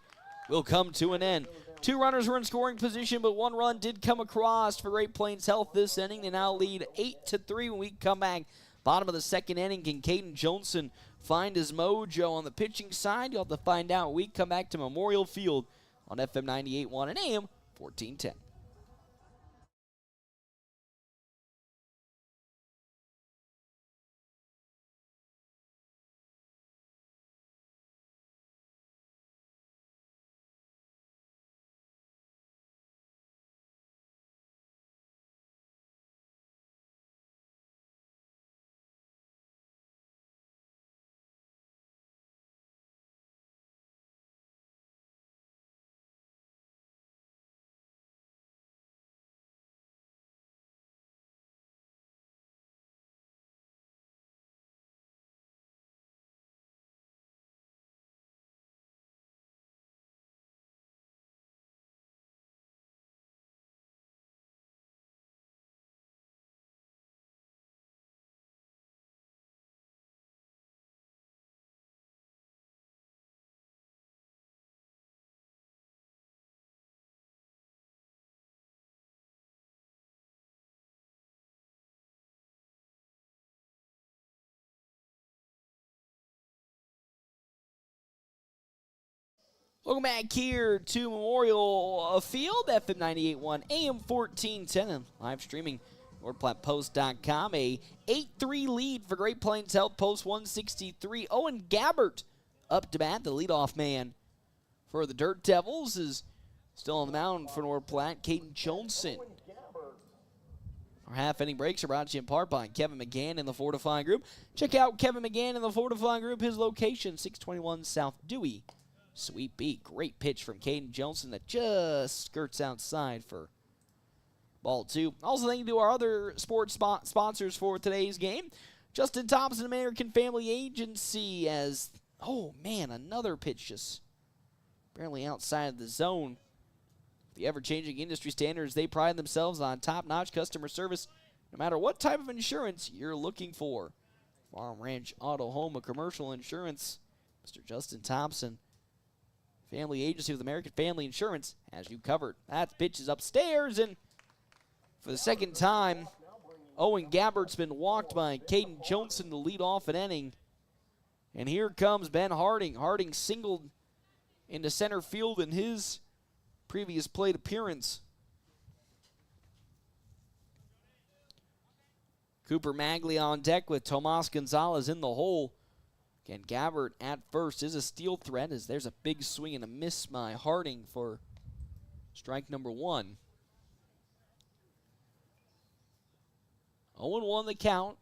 will come to an end. 2 runners were in scoring position, but 1 run did come across for Great Plains Health this inning. They now lead 8-3 when we come back. Bottom of the second inning, can Caden Johnson find his mojo on the pitching side? You'll have to find out when we come back to Memorial Field on FM 98.1 and AM 1410. Welcome back here to Memorial Field, FM 98.1, AM 1410, and live streaming NorthPlattePost.com. A 8-3 lead for Great Plains Outpost 163. Owen Gabbert up to bat, the leadoff man for the Dirt Devils, is still on the mound for North Platte, Caden Johnson. Our half-inning breaks are brought to you in part by Kevin McGann and the Fortifying Group. Check out Kevin McGann and the Fortifying Group. His location, 621 South Dewey, Suite B. Great pitch from Caden Johnson that just skirts outside for ball two. Also, thank you to our other sports sponsors for today's game. Justin Thompson American Family Agency as, oh man, another pitch just barely outside of the zone. The ever-changing industry standards, they pride themselves on top-notch customer service no matter what type of insurance you're looking for. Farm, ranch, auto, home, or commercial insurance. Mr. Justin Thompson, Family Agency with American Family Insurance, has you covered. That pitch is upstairs, and for the second time, Owen Gabbert's been walked by Caden Johnson to lead off an inning. And here comes Ben Harding. Harding singled into center field in his previous plate appearance. Cooper Magley on deck with Tomas Gonzalez in the hole. Again, Gabbert at first is a steal threat as there's a big swing and a miss by Harding for strike number one. 0-1 the count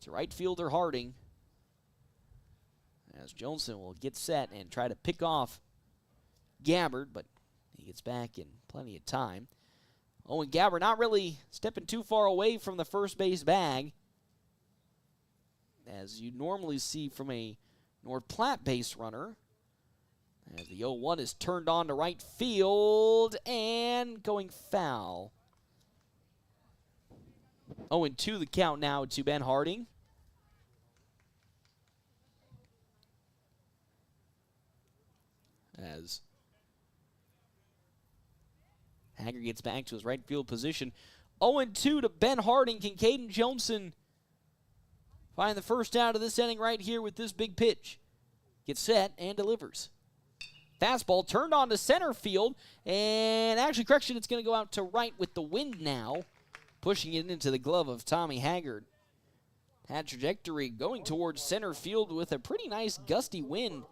to right fielder Harding, as Johnson will get set and try to pick off Gabbert, but he gets back in plenty of time. Owen Gabbert not really stepping too far away from the first base bag, as you normally see from a North Platte base runner. As the 0-1 is turned on to right field and going foul. 0-2 the count now to Ben Harding. As Hager gets back to his right field position. 0-2 to Ben Harding. Can Caden Johnson find the first out of this inning right here with this big pitch? Gets set and delivers. Fastball turned on to center field. And actually, correction, it's going to go out to right with the wind now, pushing it into the glove of Tommy Haggard. Had trajectory going towards center field with a pretty nice gusty wind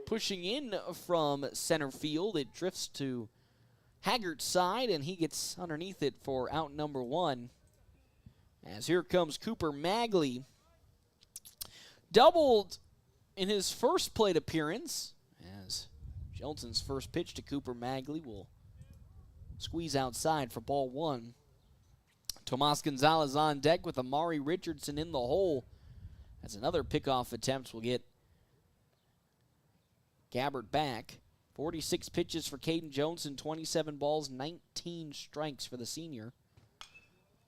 pushing in from center field. It drifts to Haggard's side, and he gets underneath it for out number one. As here comes Cooper Magley. Doubled in his first plate appearance, as Johnson's first pitch to Cooper Magley will squeeze outside for ball one. Tomas Gonzalez on deck with Amari Richardson in the hole. As another pickoff attempt will get Gabbert back. 46 pitches for Caden Johnson, 27 balls, 19 strikes for the senior.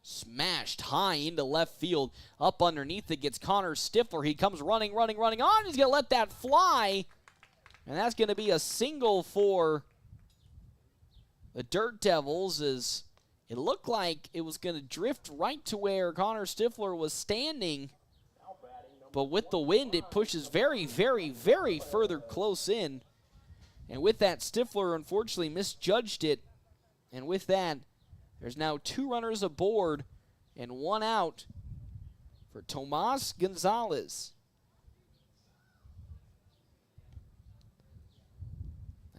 Smashed high into left field. Up underneath it gets Connor Stifler. He comes running on. He's going to let that fly. And that's going to be a single for the Dirt Devils, as it looked like it was going to drift right to where Connor Stifler was standing. But with the wind, it pushes very, very, very further close in. And with that, Stifler unfortunately misjudged it. And with that, there's now two runners aboard and one out for Tomas Gonzalez.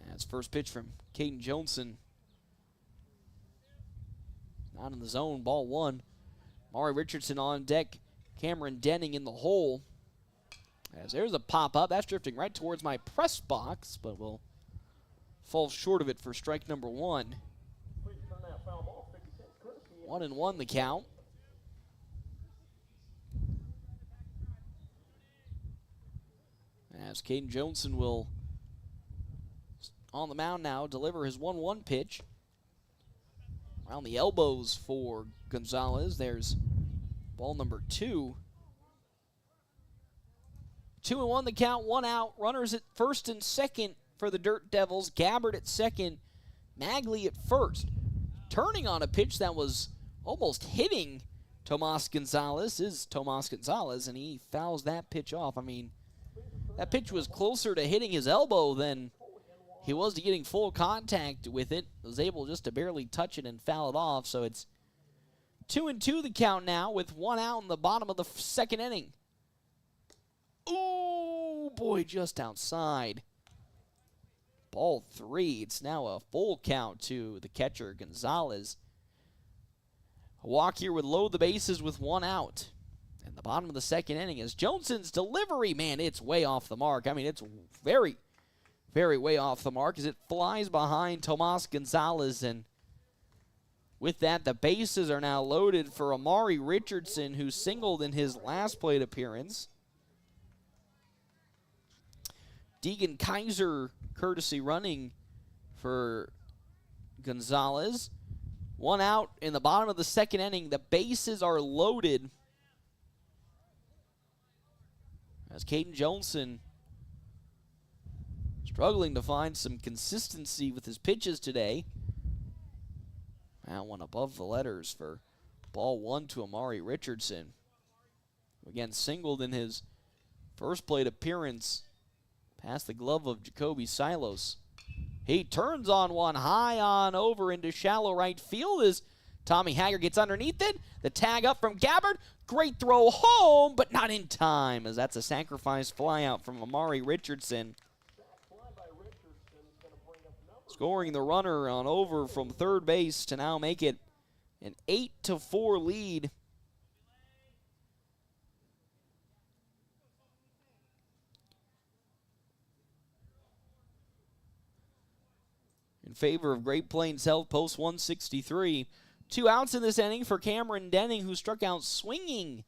That's first pitch from Caden Johnson. Not in the zone, ball one. Maury Richardson on deck. Cameron Denning in the hole. As there's a pop-up. That's drifting right towards my press box, but will fall short of it for strike number one. 1-1 the count. As Caden Johnson will, on the mound now, deliver his 1-1 pitch. Around the elbows for Gonzalez. There's ball number two. 2-1 the count, one out. Runners at first and second for the Dirt Devils. Gabbert at second, Magley at first. Turning on a pitch that was almost hitting Tomas Gonzalez is Tomas Gonzalez, and he fouls that pitch off. I mean, that pitch was closer to hitting his elbow than he was getting full contact with it. Was able just to barely touch it and foul it off. So it's 2-2 the count now with 1 out in the bottom of the second inning. Ooh, boy, just outside. Ball 3. It's now a full count to the catcher, Gonzalez. A walk here would load the bases with 1 out. And the bottom of the second inning is Johnson's delivery. Man, it's way off the mark. I mean, it's very, very way off the mark as it flies behind Tomas Gonzalez. And with that, the bases are now loaded for Amari Richardson, who singled in his last plate appearance. Deegan Kaiser courtesy running for Gonzalez. 1 out in the bottom of the second inning. The bases are loaded as Caden Johnson struggling to find some consistency with his pitches today. That one above the letters for ball 1 to Amari Richardson. Again, singled in his first plate appearance. Past the glove of Jacoby Silos. He turns on one high on over into shallow right field as Tommy Hager gets underneath it. The tag up from Gabbard. Great throw home, but not in time as that's a sacrifice flyout from Amari Richardson. Scoring the runner on over from third base to now make it an 8-4 lead. In favor of Great Plains Health, post 163. 2 outs in this inning for Cameron Denning, who struck out swinging.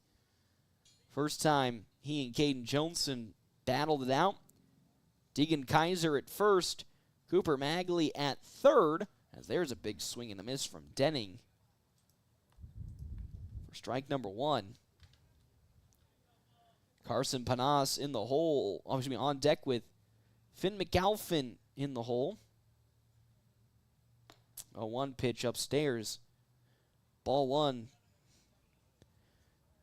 First time he and Caden Johnson battled it out. Deegan Kaiser at first. Cooper Magley at third, as there's a big swing and a miss from Denning for strike number 1. Carson Panas in the hole, on deck with Finn McAlphin in the hole. A 1 pitch upstairs. Ball 1.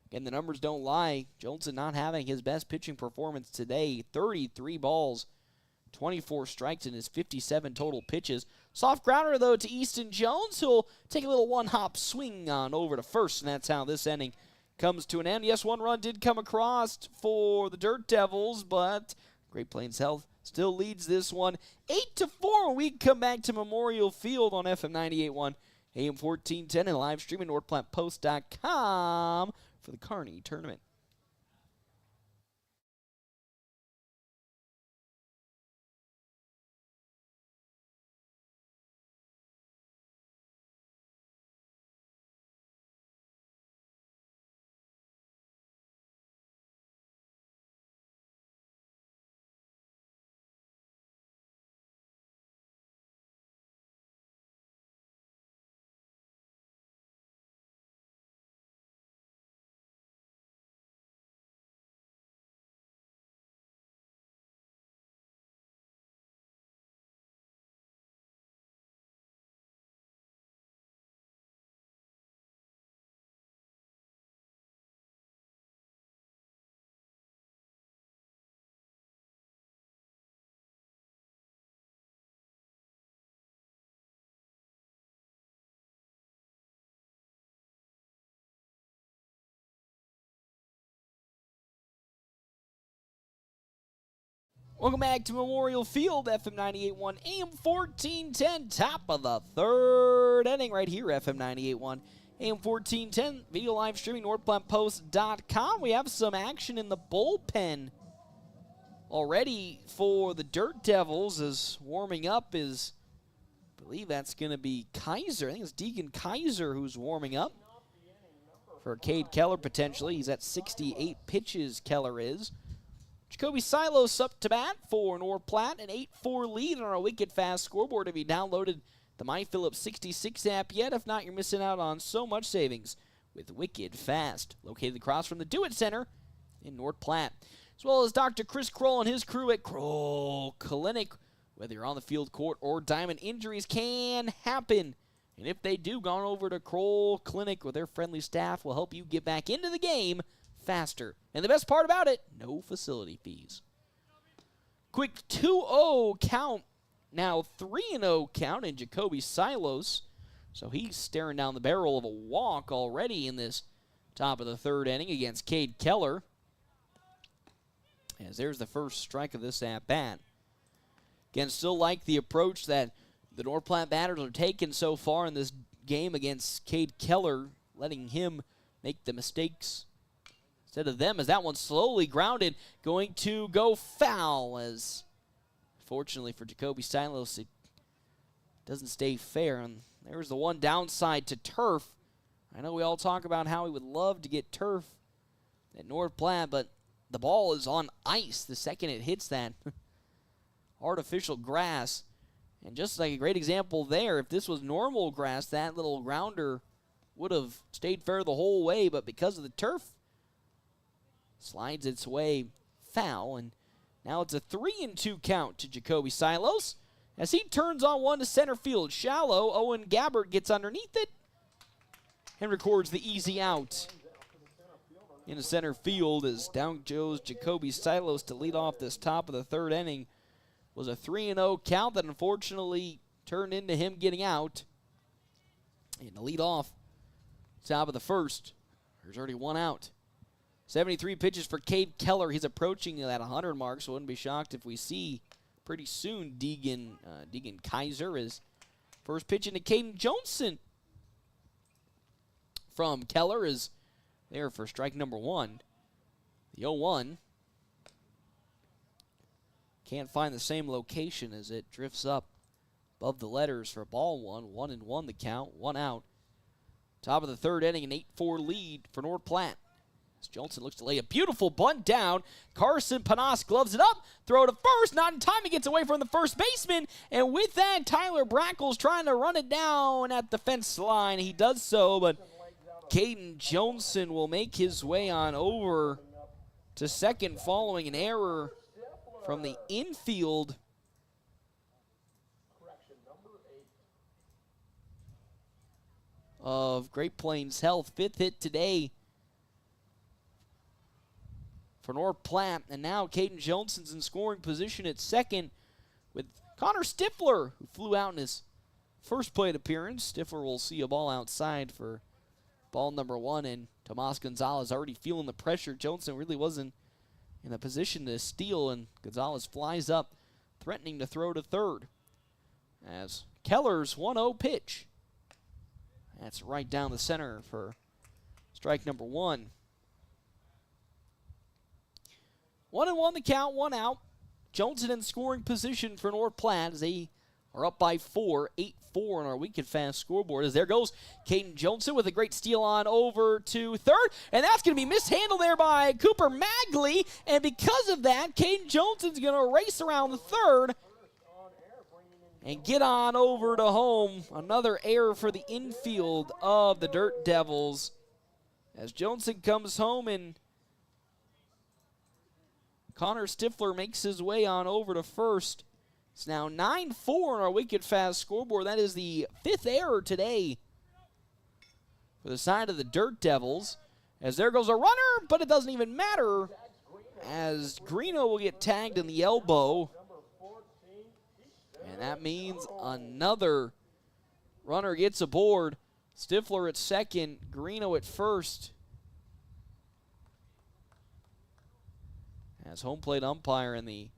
Again, the numbers don't lie. Johnson not having his best pitching performance today. 33 balls, 24 strikes in his 57 total pitches. Soft grounder, though, to Easton Jones, who'll take a little one-hop swing on over to first, and that's how this inning comes to an end. Yes, 1 run did come across for the Dirt Devils, but Great Plains Health still leads this one 8-4. We come back to Memorial Field on FM 98.1, AM 1410, and live streaming NorthPlattePost.com for the Kearney tournament. Welcome back to Memorial Field, FM 98.1, AM 1410, top of the third inning right here, FM 98.1, AM 1410, video live streaming, NorthPlattePost.com. We have some action in the bullpen already for the Dirt Devils as warming up is, I believe that's going to be Kaiser. I think it's Deegan Kaiser who's warming up for Cade Keller potentially. He's at 68 pitches, Keller is. Jacoby Silos up to bat for North Platte, an 8-4 lead on our Wicked Fast scoreboard. Have you downloaded the MyPhillips 66 app yet? If not, you're missing out on so much savings with Wicked Fast, located across from the Do It Center in North Platte. As well as Dr. Chris Kroll and his crew at Kroll Clinic. Whether you're on the field, court, or diamond, injuries can happen. And if they do, go on over to Kroll Clinic where their friendly staff will help you get back into the game faster. And the best part about it, no facility fees. Quick 2-0 count now 3-0 count in Jacoby Silos. So he's staring down the barrel of a walk already in this top of the third inning against Cade Keller. As there's the first strike of this at-bat. Again, still like the approach that the North Platte batters are taking so far in this game against Cade Keller, letting him make the mistakes instead of them, as that one slowly grounded, going to go foul, as fortunately for Jacoby Silos, it doesn't stay fair. And there's the one downside to turf. I know we all talk about how we would love to get turf at North Platte, but the ball is on ice the second it hits that artificial grass. And just like a great example there, if this was normal grass, that little grounder would have stayed fair the whole way, but because of the turf, slides its way foul. And now it's a 3-2 count to Jacoby Silos as he turns on one to center field. Shallow, Owen Gabbard gets underneath it and records the easy out. In the center field as down goes Jacoby Silos to lead off this top of the third inning. Was a 3-0 count that unfortunately turned into him getting out. And to lead off top of the first, there's already one out. 73 pitches for Cade Keller. He's approaching that 100 mark, so I wouldn't be shocked if we see pretty soon Deegan Kaiser is first pitch into Caden Johnson from Keller is there for strike number one. The 0-1. Can't find the same location as it drifts up above the letters for ball one. 1-1 the count, one out. Top of the third inning, an 8-4 lead for North Platte. As Johnson looks to lay a beautiful bunt down. Carson Panas gloves it up, throw to first, not in time, he gets away from the first baseman, and with that, Tyler Brackles trying to run it down at the fence line. He does so, but Caden Johnson will make his way on over to second following an error from the infield. Of Great Plains Health. Fifth hit today for North Platte. And now Caden Johnson's in scoring position at second with Connor Stifler, who flew out in his first plate appearance. Stifler will see a ball outside for ball number one, and Tomas Gonzalez already feeling the pressure. Johnson really wasn't in a position to steal, and Gonzalez flies up, threatening to throw to third. As Keller's 1-0 pitch. That's right down the center for strike number one. 1-1 the count, one out. Johnson in scoring position for North Platte as they are up by 4, 8-4 on our Weekend Fast scoreboard. As there goes Caden Johnson with a great steal on over to third. And that's going to be mishandled there by Cooper Magley. And because of that, Caden Johnson's going to race around the third and get on over to home. Another error for the infield of the Dirt Devils. As Johnson comes home and Connor Stifler makes his way on over to first. It's now 9-4 on our Wicked Fast scoreboard. That is the fifth error today for the side of the Dirt Devils. As there goes a runner, but it doesn't even matter as Greeno will get tagged in the elbow. And that means another runner gets aboard. Stifler at second, Greeno at first. As home plate umpire and the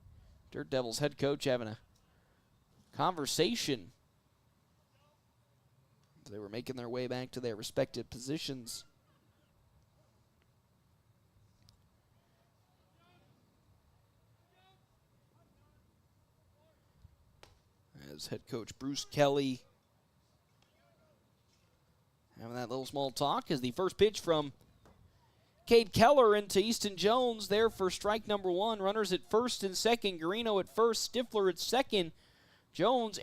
Dirt Devils head coach having a conversation. They were making their way back to their respective positions. As head coach Bruce Kelly having that little small talk as the first pitch from Cade Keller into Easton Jones there for strike number one. Runners at first and second. Greeno at first. Stifler at second. Jones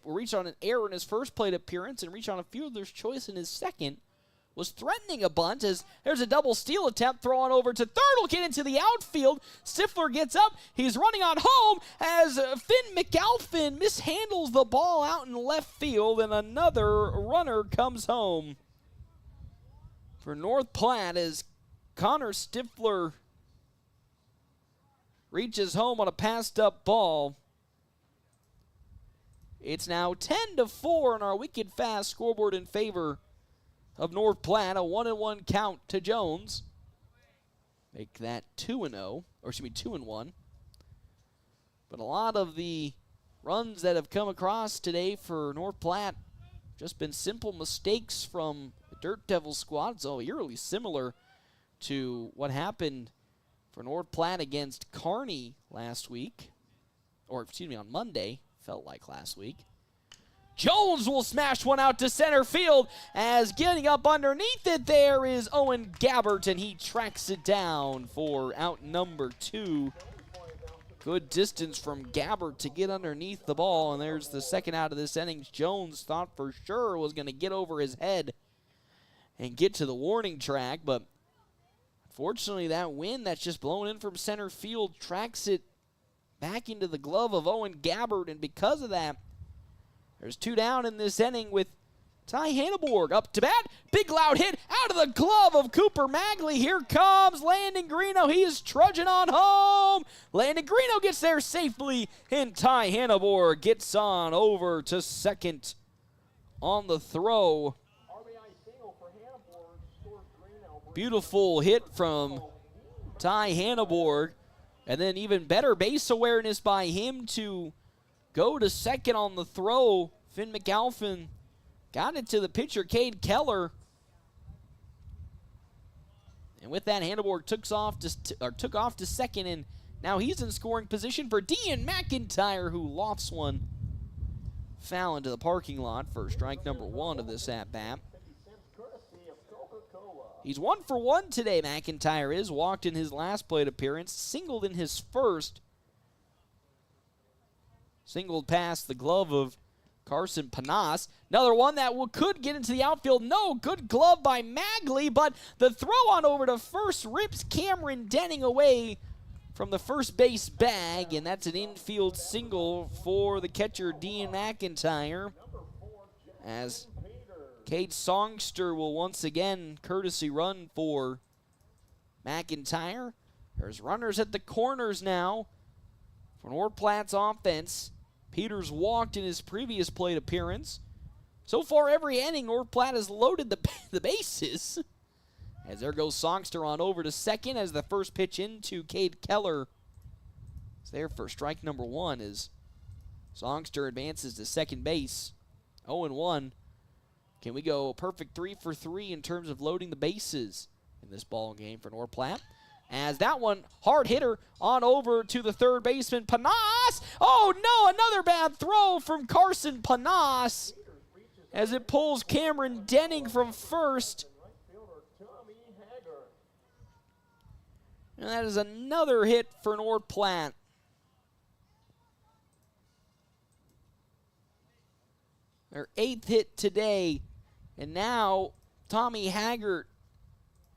reached on an error in his first plate appearance and reached on a fielder's choice in his second. Was threatening a bunt as there's a double steal attempt. Throw on over to third. Will get into the outfield. Stifler gets up. He's running on home as Finn McAlphin mishandles the ball out in left field, and another runner comes home for North Platte as Connor Stifler reaches home on a passed up ball. It's now 10-4 on our wicked fast scoreboard in favor of North Platte. A 1-1 count to Jones. Make that 2-0, or excuse me, 2-1. But a lot of the runs that have come across today for North Platte just been simple mistakes from the Dirt Devils squad. So eerily similar to what happened for North Platte against Kearney last week. Or, excuse me, on Monday. Felt like last week. Jones will smash one out to center field, as getting up underneath it there is Owen Gabbert, and he tracks it down for out number 2. Good distance from Gabbert to get underneath the ball, and there's the second out of this inning. Jones thought for sure was going to get over his head and get to the warning track, but unfortunately that wind that's just blown in from center field tracks it back into the glove of Owen Gabbert, and because of that, there's 2 down in this inning with Ty Hanneborg up to bat. Big loud hit out of the glove of Cooper Magley. Here comes Landon Greeno. He is trudging on home. Landon Greeno gets there safely, and Ty Hanneborg gets on over to second on the throw. Beautiful hit from Ty Hanneborg, and then even better base awareness by him to go to second on the throw. Finn McAlphin got it to the pitcher, Cade Keller. And with that, Hanneborg took off to second, and now he's in scoring position for Dean McIntyre, who lofts one foul into the parking lot for strike number 1 of this at-bat. He's 1 for 1 today, McIntyre is. Walked in his last plate appearance, singled in his first. Singled past the glove of Carson Panas. Another one that could get into the outfield. No, good glove by Magley, but the throw on over to first rips Cameron Denning away from the first base bag, and that's an infield single for the catcher, Dean McIntyre, as Cade Songster will once again courtesy run for McIntyre. There's runners at the corners now for North Platte's offense. Peters walked in his previous plate appearance. So far, every inning, North Platte has loaded the bases. As there goes Songster on over to second as the first pitch into Cade Keller is there for strike number 1 as Songster advances to second base. 0-1. Can we go perfect 3 for 3 in terms of loading the bases in this ball game for North Platte? As that one, hard hitter on over to the third baseman, Panas. Oh no, another bad throw from Carson Panas as it pulls Cameron Denning from first. And that is another hit for North Platte. Their 8th hit today. And now Tommy Haggart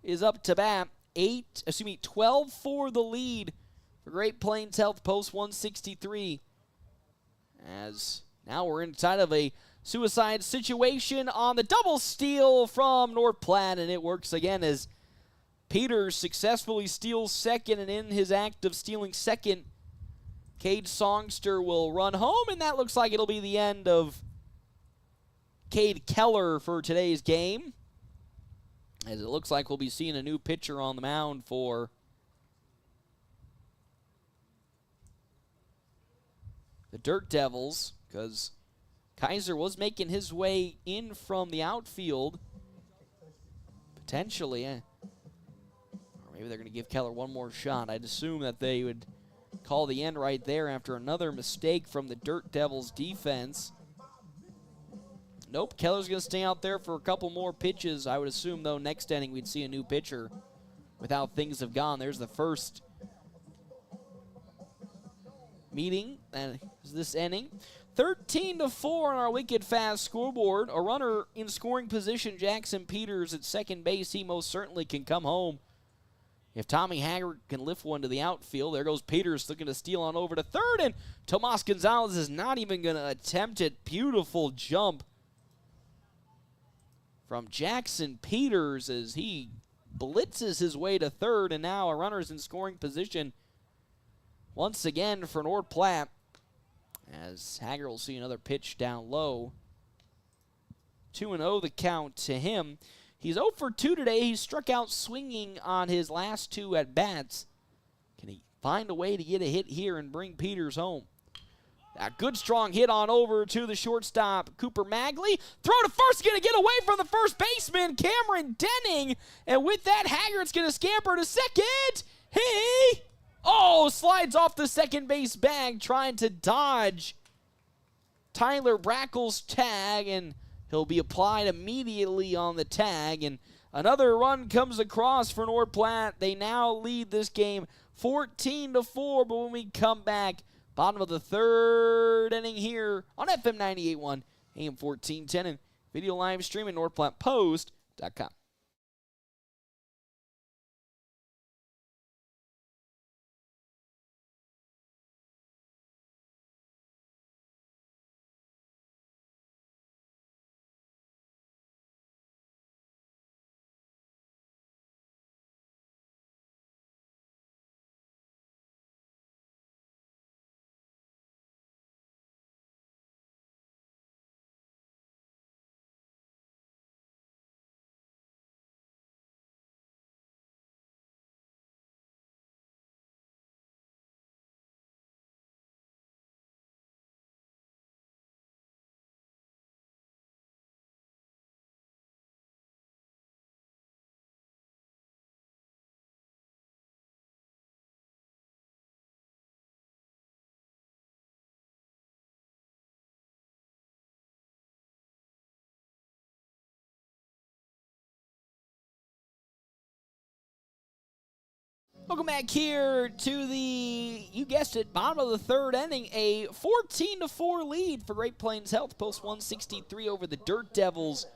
is up to bat. 12 for the lead for Great Plains Health Post 163. As now we're inside of a suicide situation on the double steal from North Platte, and it works again as Peters successfully steals second, and in his act of stealing second, Cade Songster will run home, and that looks like it'll be the end of Cade Keller for today's game, as it looks like we'll be seeing a new pitcher on the mound for the Dirt Devils, because Kaiser was making his way in from the outfield, potentially. Or maybe they're going to give Keller one more shot. I'd assume that they would call the end right there after another mistake from the Dirt Devils defense. Nope, Keller's going to stay out there for a couple more pitches. I would assume, though, next inning we'd see a new pitcher with how things have gone. There's the first meeting. That is this inning. 13-4 on our wicked fast scoreboard. A runner in scoring position, Jackson Peters at second base. He most certainly can come home if Tommy Haggart can lift one to the outfield. There goes Peters looking to steal on over to third, and Tomas Gonzalez is not even going to attempt it. Beautiful jump from Jackson Peters as he blitzes his way to third, and now a runner's in scoring position once again for North Platte as Haggard will see another pitch down low. 2-0 the count to him. He's 0 for 2 today. He struck out swinging on his last 2 at-bats. Can he find a way to get a hit here and bring Peters home? A good strong hit on over to the shortstop, Cooper Magley. Throw to first, going to get away from the first baseman, Cameron Denning. And with that, Haggart's going to scamper to second. He, slides off the second base bag, trying to dodge Tyler Brackle's tag, and he'll be applied immediately on the tag. And another run comes across for North Platte. They now lead this game 14-4, but when we come back, bottom of the third inning here on FM 98.1, AM 1410, and video live stream at NorthPlattePost.com. Welcome back here to the, you guessed it, bottom of the third inning. A 14-4 lead for Great Plains Health. Post 163 over the Dirt Devils,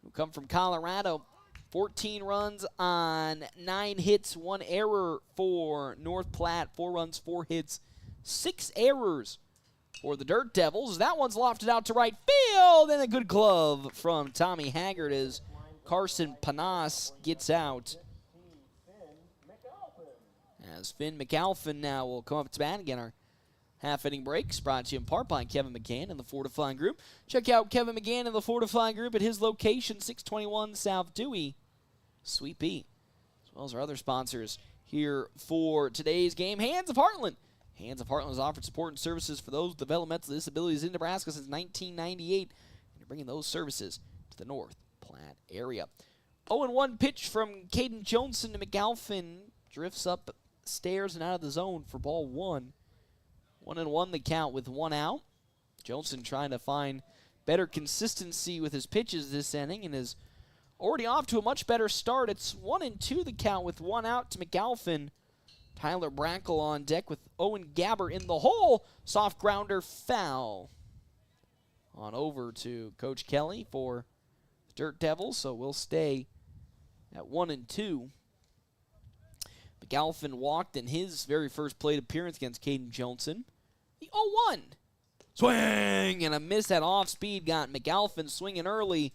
who come from Colorado. 14 runs on 9 hits, 1 error for North Platte. 4 runs, 4 hits, 6 errors for the Dirt Devils. That one's lofted out to right field, and a good glove from Tommy Haggard as Carson Panas gets out. As Finn McAlphin now will come up to bat again. Our half-inning breaks brought to you in part by Kevin McCann and the Fortifying Group. Check out Kevin McCann and the Fortifying Group at his location, 621 South Dewey, Suite B, as well as our other sponsors here for today's game. Hands of Heartland. Hands of Heartland has offered support and services for those with developmental disabilities in Nebraska since 1998. And you're bringing those services to the North Platte area. 0-1 pitch from Caden Johnson to McAlphin. Drifts up stairs and out of the zone for ball 1. 1-1 the count with 1 out. Johnson trying to find better consistency with his pitches this inning and is already off to a much better start. It's 1-2 the count with 1 out to McAlphin. Tyler Brackle on deck with Owen Gabber in the hole. Soft grounder foul. On over to Coach Kelly for the Dirt Devils, so we'll stay at 1-2. McAlphin walked in his very first plate appearance against Caden Johnson. The 0-1. Swing and a miss at off speed got McAlphin swinging early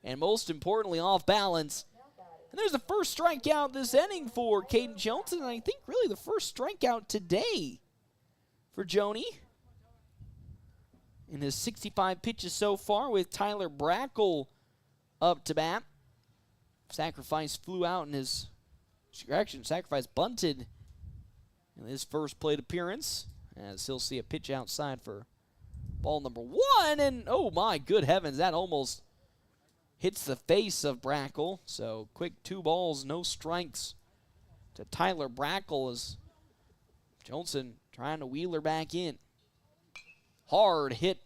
and most importantly off balance. And there's the first strikeout this inning for Caden Johnson, and I think really the first strikeout today for Joni in his 65 pitches so far with Tyler Brackle up to bat. Sacrifice flew out in his Sacrifice bunted in his first plate appearance, as he'll see a pitch outside for ball number 1. And oh my good heavens, that almost hits the face of Brackle. So quick 2 balls, no strikes to Tyler Brackle as Johnson trying to wheel her back in. Hard hit,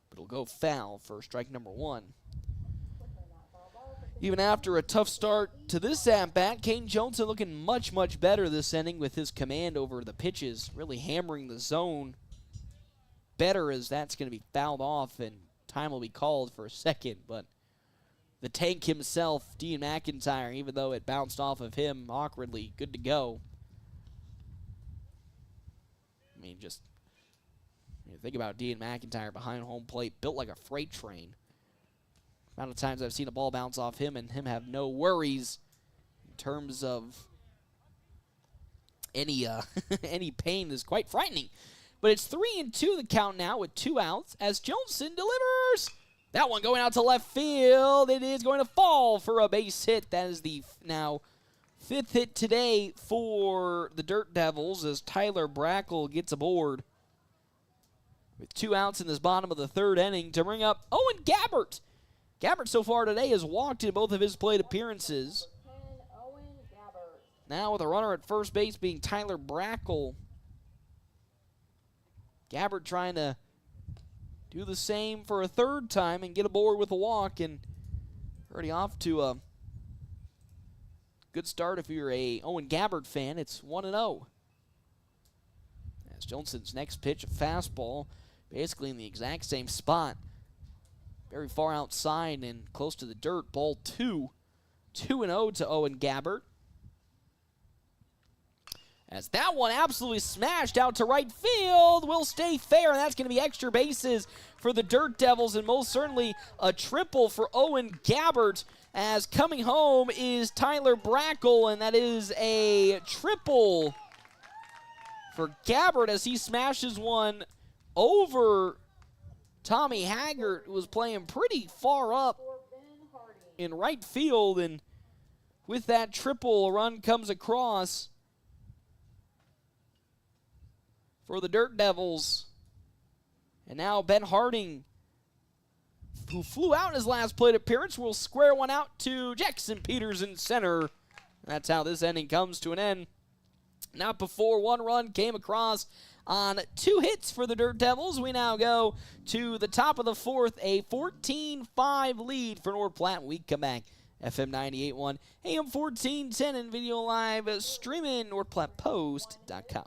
but it'll go foul for strike number 1. Even after a tough start to this at-bat, Caden Johnson looking much, much better this inning with his command over the pitches, really hammering the zone better, as that's going to be fouled off and time will be called for a second. But the tank himself, Dean McIntyre, even though it bounced off of him awkwardly, good to go. I mean, just think about Dean McIntyre behind home plate, built like a freight train. Amount of times I've seen a ball bounce off him and him have no worries in terms of any any pain is quite frightening. But it's 3-2 the count now with 2 outs as Johnson delivers. That one going out to left field. It is going to fall for a base hit. That is the now 5th hit today for the Dirt Devils as Tyler Brackle gets aboard. With 2 outs in this bottom of the 3rd inning to bring up Owen Gabbert. Gabbert so far today has walked in both of his plate appearances. Now with a runner at first base being Tyler Brackle. Gabbert trying to do the same for a 3rd time and get aboard with a walk, and already off to a good start if you're a Owen Gabbert fan. It's 1-0. As Johnson's next pitch, a fastball, basically in the exact same spot. Very far outside and close to the dirt. Ball 2. 2-0 to Owen Gabbert. As that one absolutely smashed out to right field, will stay fair, and that's going to be extra bases for the Dirt Devils, and most certainly a triple for Owen Gabbert, as coming home is Tyler Brackle, and that is a triple for Gabbert as he smashes one over Tommy Haggart, who was playing pretty far up in right field, and with that triple, a run comes across for the Dirt Devils. And now Ben Harding, who flew out in his last plate appearance, will square one out to Jackson Peters in center. That's how this inning comes to an end. Not before 1 run came across on 2 hits for the Dirt Devils. We now go to the top of the 4th, a 14-5 lead for North Platte. We come back. FM 98.1, AM 1410, and video live streaming NorthPlattePost.com.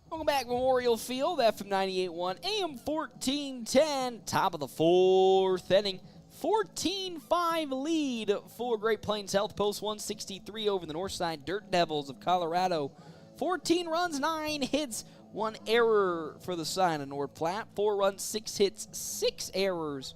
Welcome back, Memorial Field, FM 98.1, AM 1410, top of the 4th inning. 14-5 lead for Great Plains Health Post 163 over the Northside Dirt Devils of Colorado. 14 runs, 9 hits, 1 error for the side of North Platte. 4 runs, 6 hits, 6 errors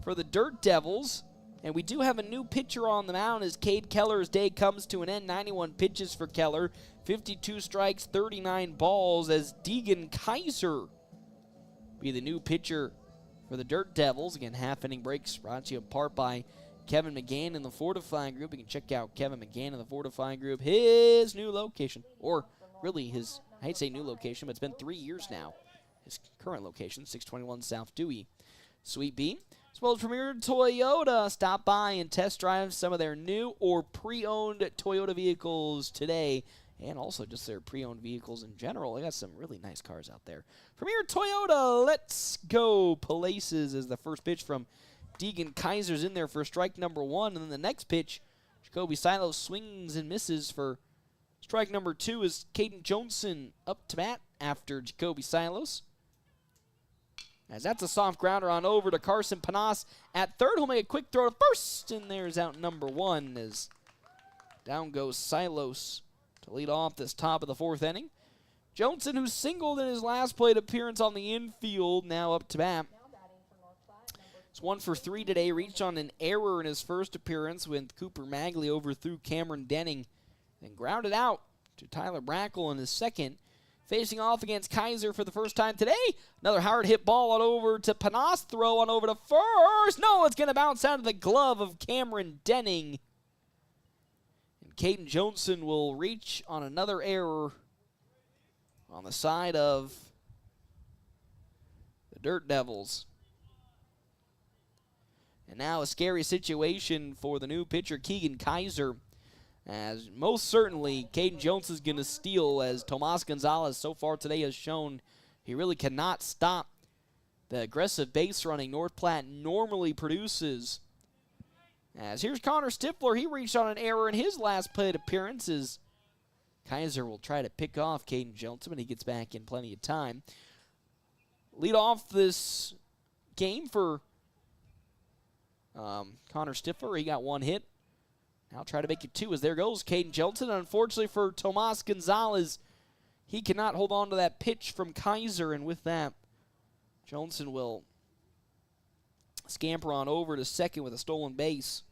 for the Dirt Devils. And we do have a new pitcher on the mound as Cade Keller's day comes to an end. 91 pitches for Keller, 52 strikes, 39 balls as Deegan Kaiser be the new pitcher for the Dirt Devils. Again, half-inning breaks brought to you in part by Kevin McGann in the Fortifying Group. You can check out Kevin McGann in the Fortifying Group, his new location, or really his, I'd say new location, but it's been 3 years now. His current location, 621 South Dewey. Sweet Bean. As well as Premier Toyota, stop by and test drive some of their new or pre-owned Toyota vehicles today, and also just their pre-owned vehicles in general. They got some really nice cars out there. Premier Toyota, let's go places as the first pitch from Deegan Kaiser's in there for strike number 1, and then the next pitch, Jacoby Silos swings and misses for strike number 2 as Caden Johnson up to bat after Jacoby Silos. As that's a soft grounder on over to Carson Panas at third. He'll make a quick throw to first, and there's out number 1 as down goes Silos to lead off this top of the 4th inning. Johnson, who singled in his last plate appearance on the infield, now up to bat. It's 1 for 3 today. Reached on an error in his first appearance when Cooper Magley overthrew Cameron Denning, then grounded out to Tyler Brackle in his second. Facing off against Kaiser for the first time today. Another hard hit ball on over to Panas. Throw on over to first. No, it's going to bounce out of the glove of Cameron Denning. Caden Johnson will reach on another error on the side of the Dirt Devils. And now a scary situation for the new pitcher, Keegan Kaiser, as most certainly Caden Jones is going to steal, as Tomas Gonzalez so far today has shown he really cannot stop the aggressive base running North Platte normally produces. As here's Connor Stifler, he reached on an error in his last plate appearance, as Kaiser will try to pick off Caden Jones, but he gets back in plenty of time. Lead off this game for Connor Stifler. He got one hit. Now try to make it two, as there goes Caden Johnson. Unfortunately for Tomas Gonzalez, he cannot hold on to that pitch from Kaiser, and with that, Johnson will scamper on over to second with a stolen base.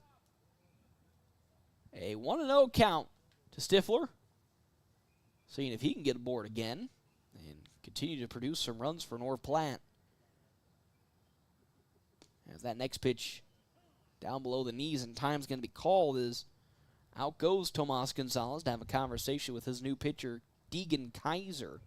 A 1-0 count to Stifler. Seeing if he can get aboard again and continue to produce some runs for North Platte. As that next pitch down below the knees and time's going to be called, as out goes Tomas Gonzalez to have a conversation with his new pitcher, Deegan Kaiser.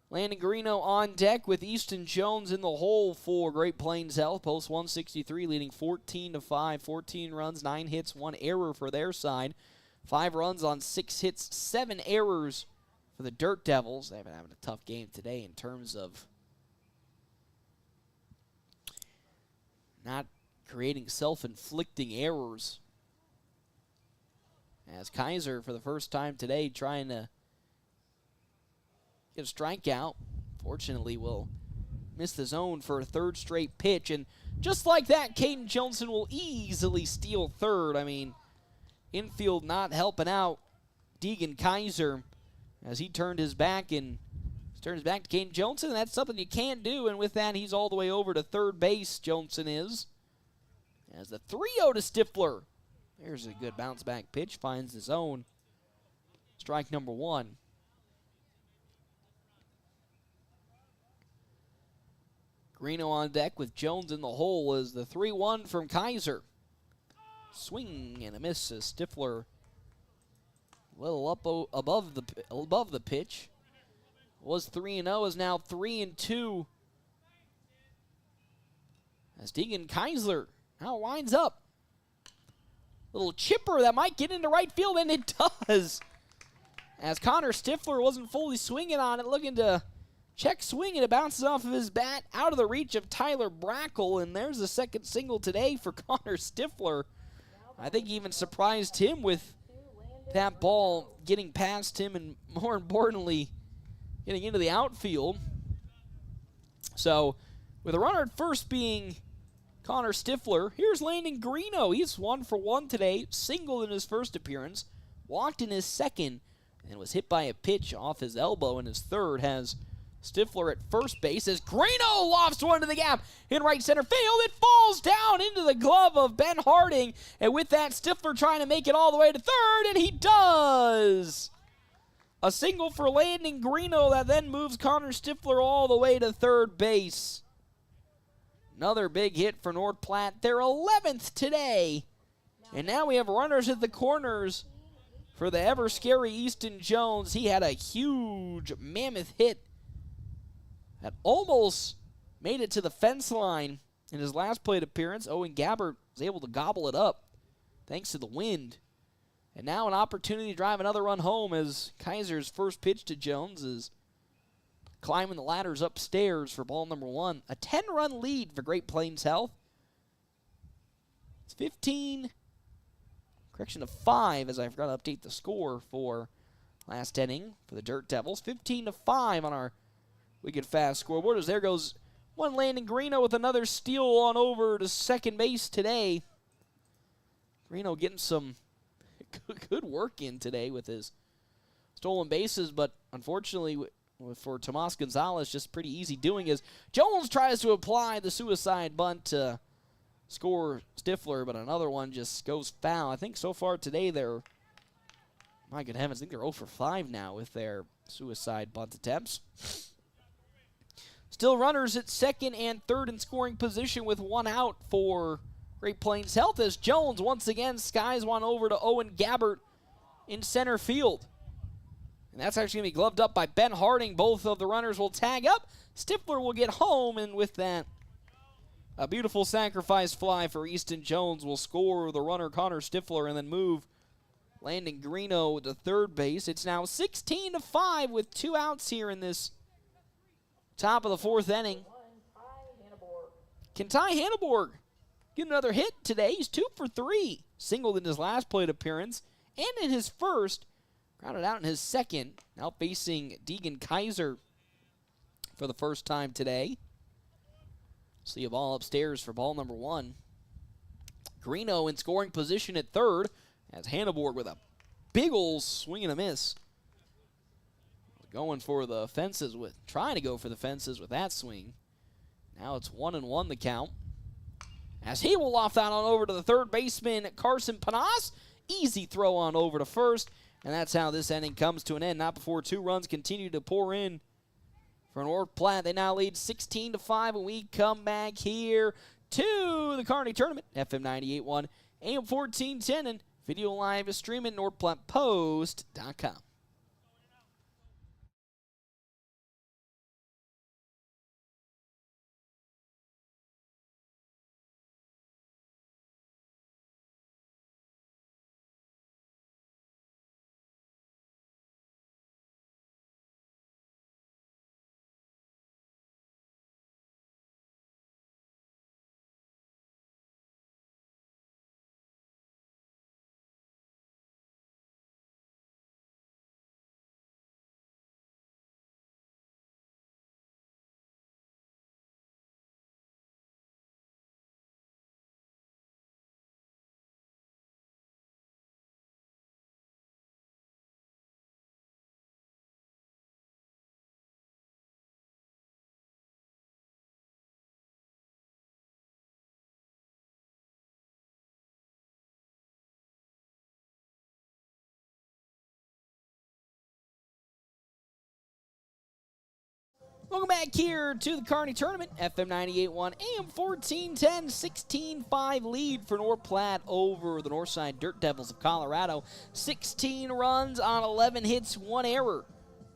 Landon Garino on deck with Easton Jones in the hole for Great Plains Health. Post 163 leading 14-5, 14 runs, 9 hits, 1 error for their side. 5 runs on 6 hits, 7 errors for the Dirt Devils. They've been having a tough game today in terms of not creating self-inflicting errors. As Kaiser, for the first time today, trying to get a strikeout. Fortunately, will miss the zone for a third straight pitch. And just like that, Caden Johnson will easily steal third. I mean, infield not helping out Deegan Kaiser as he turned his back and turns back to Caden Johnson. That's something you can't do. And with that, he's all the way over to third base, Johnson is. As the 3-0 to Stifler. There's a good bounce back pitch. Finds the zone. Strike number 1. Greeno on deck with Jones in the hole as the 3-1 from Kaiser. Swing and a miss as Stifler a little up above the pitch. Was 3-0, is now 3-2. As Deegan Kaiser now winds up. Little chipper that might get into right field, and it does. As Connor Stifler wasn't fully swinging on it, looking to check swing, and it bounces off of his bat out of the reach of Tyler Brackle, and there's the second single today for Connor Stifler. I think he even surprised him with that ball getting past him and, more importantly, getting into the outfield. So, with a runner at first being Connor Stifler, here's Landon Greeno. He's 1 for 1 today, singled in his first appearance, walked in his second, and was hit by a pitch off his elbow in his third. Has Stifler at first base as Greeno lofts one to the gap in right center field. It falls down into the glove of Ben Harding, and with that, Stifler trying to make it all the way to third, and he does! A single for Landon Greeno that then moves Connor Stifler all the way to third base. Another big hit for North Platte, their 11th today. And now we have runners at the corners for the ever-scary Easton Jones. He had a huge mammoth hit that almost made it to the fence line in his last plate appearance. Owen Gabbert was able to gobble it up thanks to the wind. And now an opportunity to drive another run home as Kaiser's first pitch to Jones is climbing the ladders upstairs for ball number 1. A 10-run lead for Great Plains Health. It's 5, as I forgot to update the score for last inning for the Dirt Devils. 15-5 on our Wicked Fast scoreboard, as there goes one Landon Greeno with another steal on over to second base today. Greeno getting some good work in today with his stolen bases, but unfortunately for Tomas Gonzalez, just pretty easy doing as Jones tries to apply the suicide bunt to score Stifler, but another one just goes foul. I think so far today they're, my good heavens, I think they're 0 for 5 now with their suicide bunt attempts. Still runners at second and third in scoring position with 1 out for Great Plains Health as Jones once again skies one over to Owen Gabbert in center field. And that's actually going to be gloved up by Ben Harding. Both of the runners will tag up. Stifler will get home, and with that, a beautiful sacrifice fly for Easton Jones will score the runner Connor Stifler and then move Landon Greeno to third base. It's now 16-5 with 2 outs here in this top of the 4th inning. Can Ty Hanneborg get another hit today? He's 2 for 3. Singled in his last plate appearance and in his first. Grounded out in his second. Now facing Deegan Kaiser for the first time today. See a ball upstairs for ball number 1. Greeno in scoring position at third as Hanneborg with a big ol' swing and a miss. Going for the fences trying to go for the fences with that swing. Now it's 1-1 the count. As he will loft that on over to the third baseman, Carson Panas. Easy throw on over to first. And that's how this inning comes to an end. Not before 2 runs continue to pour in for North Platte. They now lead 16-5 when we come back here to the Kearney Tournament. FM 98.1, AM 1410, and video live streaming NorthPlattePost.com. Welcome back here to the Kearney Tournament. FM 98.1, AM 1410, 16-5 lead for North Platte over the Northside Dirt Devils of Colorado. 16 runs on 11 hits, 1 error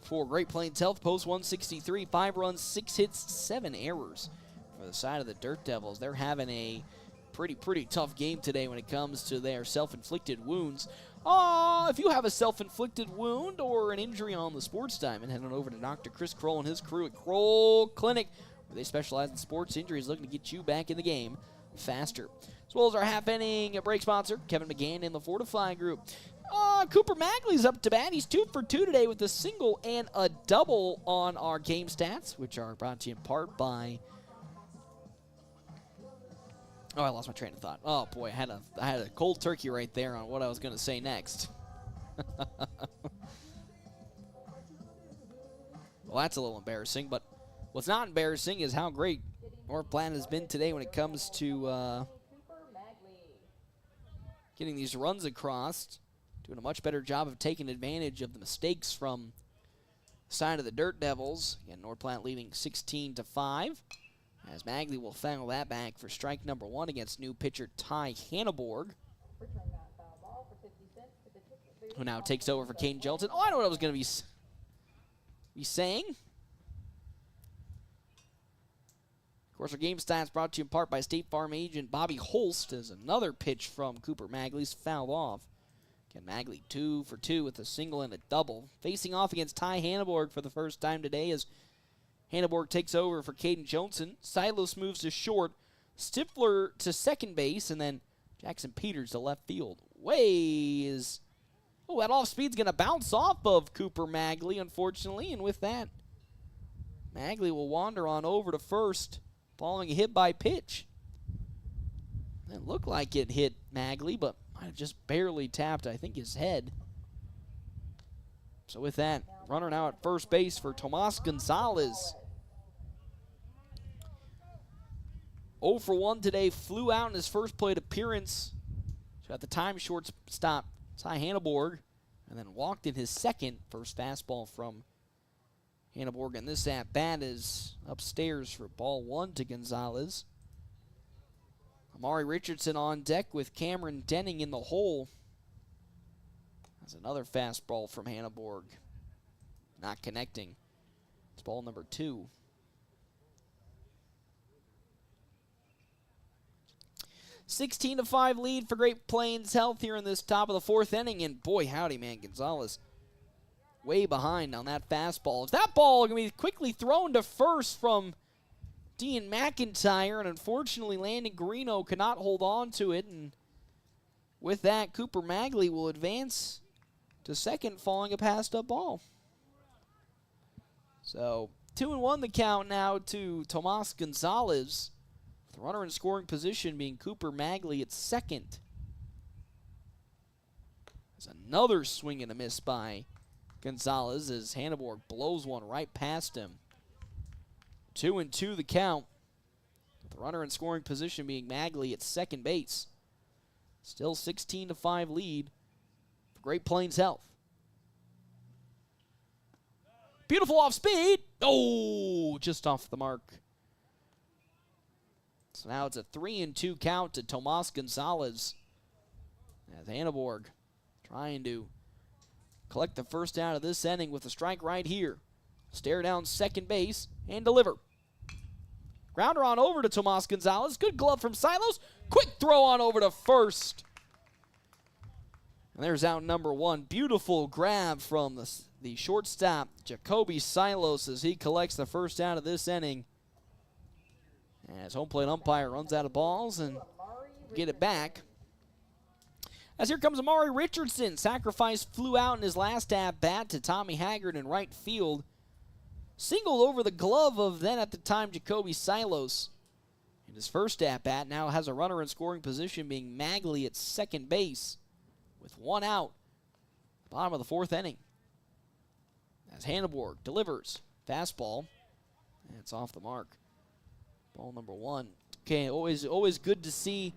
for Great Plains Health. Post 163, 5 runs, 6 hits, 7 errors for the side of the Dirt Devils. They're having a pretty tough game today when it comes to their self-inflicted wounds. If you have a self-inflicted wound or an injury on the sports diamond, head on over to Dr. Chris Kroll and his crew at Kroll Clinic, where they specialize in sports injuries, looking to get you back in the game faster. As well as our half-inning break sponsor, Kevin McGann and the Fortify Group. Cooper Magley's up to bat. He's 2 for 2 today with a single and a double on our game stats, which are brought to you in part by... Oh, I lost my train of thought. Oh, boy, I had a cold turkey right there on what I was going to say next. Well, that's a little embarrassing, but what's not embarrassing is how great North Platte has been today when it comes to getting these runs across, doing a much better job of taking advantage of the mistakes from the side of the Dirt Devils. Again, North Platte leading 16-5. As Magley will foul that back for strike number 1 against new pitcher Ty Hanneborg, who now takes over for Caden Jelton. Oh, I know what I was going to be saying. Of course, our game stats brought to you in part by State Farm agent Bobby Holst, as another pitch from Cooper Magley's fouled off. Again, Magley 2 for 2 with a single and a double. Facing off against Ty Hanneborg for the first time today as Hanneborg takes over for Caden Johnson. Silos moves to short. Stifler to second base, and then Jackson Peters to left field. That off speed's going to bounce off of Cooper Magley, unfortunately, and with that, Magley will wander on over to first, following a hit by pitch. It looked like it hit Magley, but might have just barely tapped, I think, his head. So with that, runner now at first base for Tomas Gonzalez. 0 for 1 today, flew out in his first plate appearance. So at the time, shortstop Ty Hanneborg, and then walked in his second. First fastball from Hanneborg, and this at bat is upstairs for ball 1 to Gonzalez. Amari Richardson on deck with Cameron Denning in the hole. That's another fastball from Hanneborg. Not connecting. It's ball number 2. (16-5) lead for Great Plains Health here in this top of the 4th inning. And boy, howdy, man, Gonzalez way behind on that fastball. Is that ball going to be quickly thrown to first from Dean McIntyre? And unfortunately, Landon Guarino cannot hold on to it. And with that, Cooper Magley will advance to second, following a passed-up ball. So 2-1 the count now to Tomas Gonzalez. The runner in scoring position being Cooper Magley at second. There's another swing and a miss by Gonzalez as Hanneborg blows one right past him. 2-2 the count. The runner in scoring position being Magley at second base. Still 16-5 lead for Great Plains Health. Beautiful off speed. Oh, just off the mark. So now it's a 3-2 count to Tomas Gonzalez. As Hanneborg trying to collect the first out of this inning with a strike right here. Stare down second base and deliver. Grounder on over to Tomas Gonzalez. Good glove from Silos. Quick throw on over to first. And there's out number 1. Beautiful grab from the shortstop, Jacoby Silos, as he collects the first out of this inning. As home plate umpire runs out of balls and get it back. As here comes Amari Richardson. Sacrifice flew out in his last at-bat to Tommy Haggard in right field. Singled over the glove of then at the time Jacoby Silos. In his first at-bat now has a runner in scoring position being Magley at second base with 1 out. Bottom of the 4th inning. As Hanneborg delivers. Fastball. And it's off the mark. Ball number 1. Okay, always good to see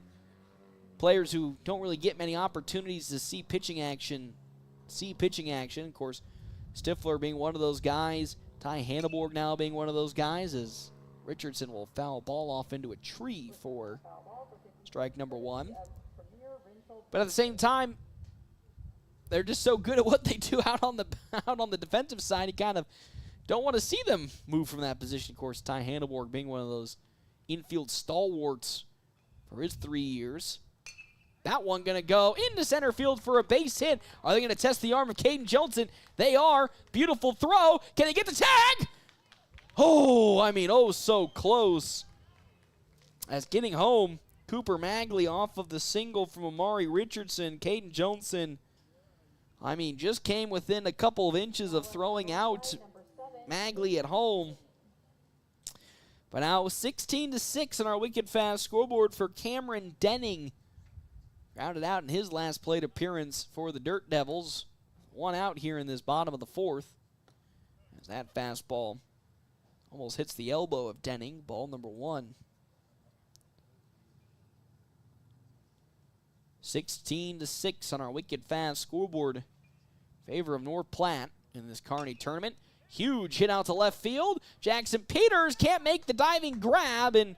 players who don't really get many opportunities to see pitching action. Of course, Stifler being one of those guys. Ty Hanneborg now being one of those guys, as Richardson will foul ball off into a tree for strike number 1. But at the same time, they're just so good at what they do out on the defensive side. You kind of don't want to see them move from that position. Of course, Ty Hanneborg being one of those infield stalwarts for his 3 years. That one going to go into center field for a base hit. Are they going to test the arm of Caden Johnson? They are. Beautiful throw. Can they get the tag? Oh, so close. As getting home, Cooper Magley off of the single from Amari Richardson. Caden Johnson, just came within a couple of inches of throwing out Magley at home. But now 16-6 on our Wicked Fast scoreboard for Cameron Denning. Grounded out in his last plate appearance for the Dirt Devils. 1 out here in this bottom of the 4th. As that fastball almost hits the elbow of Denning. Ball number 1. 16-6 on our Wicked Fast scoreboard. In favor of North Platte in this Kearney tournament. Huge hit out to left field. Jackson Peters can't make the diving grab, and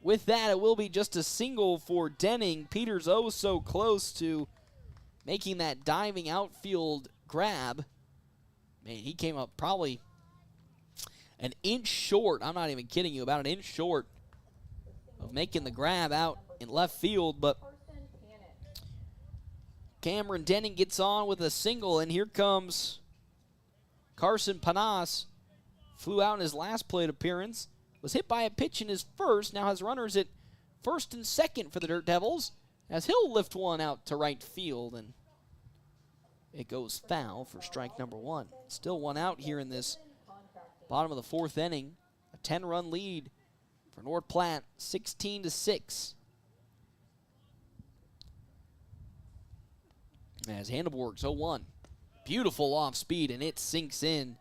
with that, it will be just a single for Denning. Peters so close to making that diving outfield grab. Man, he came up probably an inch short. I'm not even kidding you, about an inch short of making the grab out in left field, but Cameron Denning gets on with a single, and here comes Carson Panas. Flew out in his last plate appearance. Was hit by a pitch in his first. Now has runners at first and second for the Dirt Devils, as he'll lift one out to right field, and it goes foul for strike number 1. Still 1 out here in this bottom of the 4th inning. A 10-run lead for North Platte, 16-6. As Hanneborg's 0-1. Beautiful off speed, and it sinks in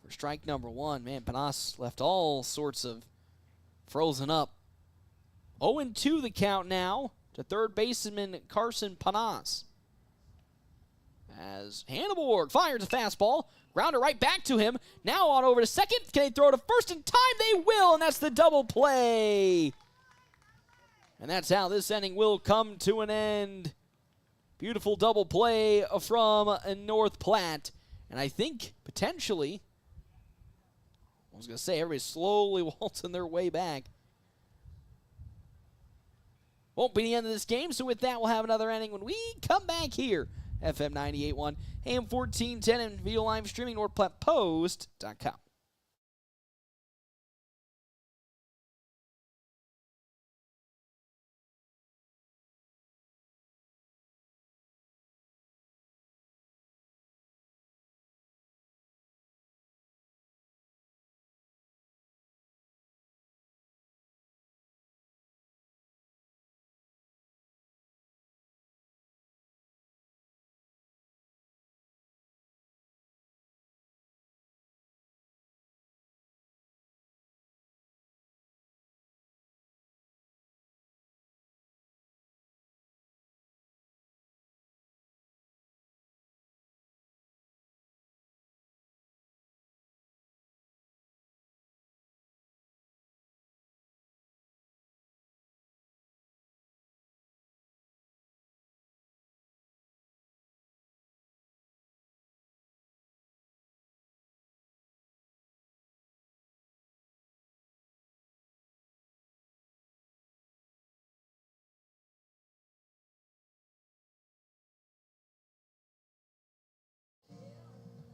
for strike number 1. Man, Panas left all sorts of frozen up. 0-2 the count now to third baseman Carson Panas. As Hanneborg fires a fastball, grounder right back to him. Now on over to second. Can they throw to first in time? They will, and that's the double play. And that's how this inning will come to an end. Beautiful double play from North Platte. And I think potentially, I was going to say, everybody's slowly waltzing their way back. Won't be the end of this game, so with that, we'll have another inning when we come back here. FM 98.1, AM 1410, and video live streaming, NorthPlattePost.com.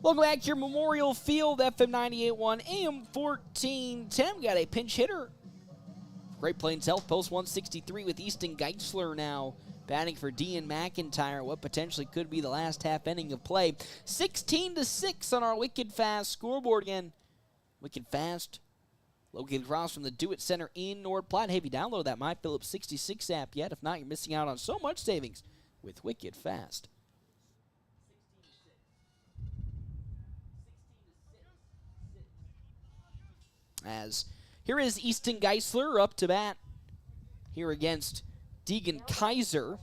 Welcome back to your Memorial Field, FM 98.1, AM 1410. We got a pinch hitter. Great Plains Health, post 163 with Easton Geisler now batting for Dean McIntyre. What potentially could be the last half inning of play. 16-6 on our Wicked Fast scoreboard again. Wicked Fast, located across from the Do It Center in North Platte. Hey, if you download that My Phillips 66 app yet, if not, you're missing out on so much savings with Wicked Fast. As here is Easton Geisler up to bat here against Deegan Kaiser.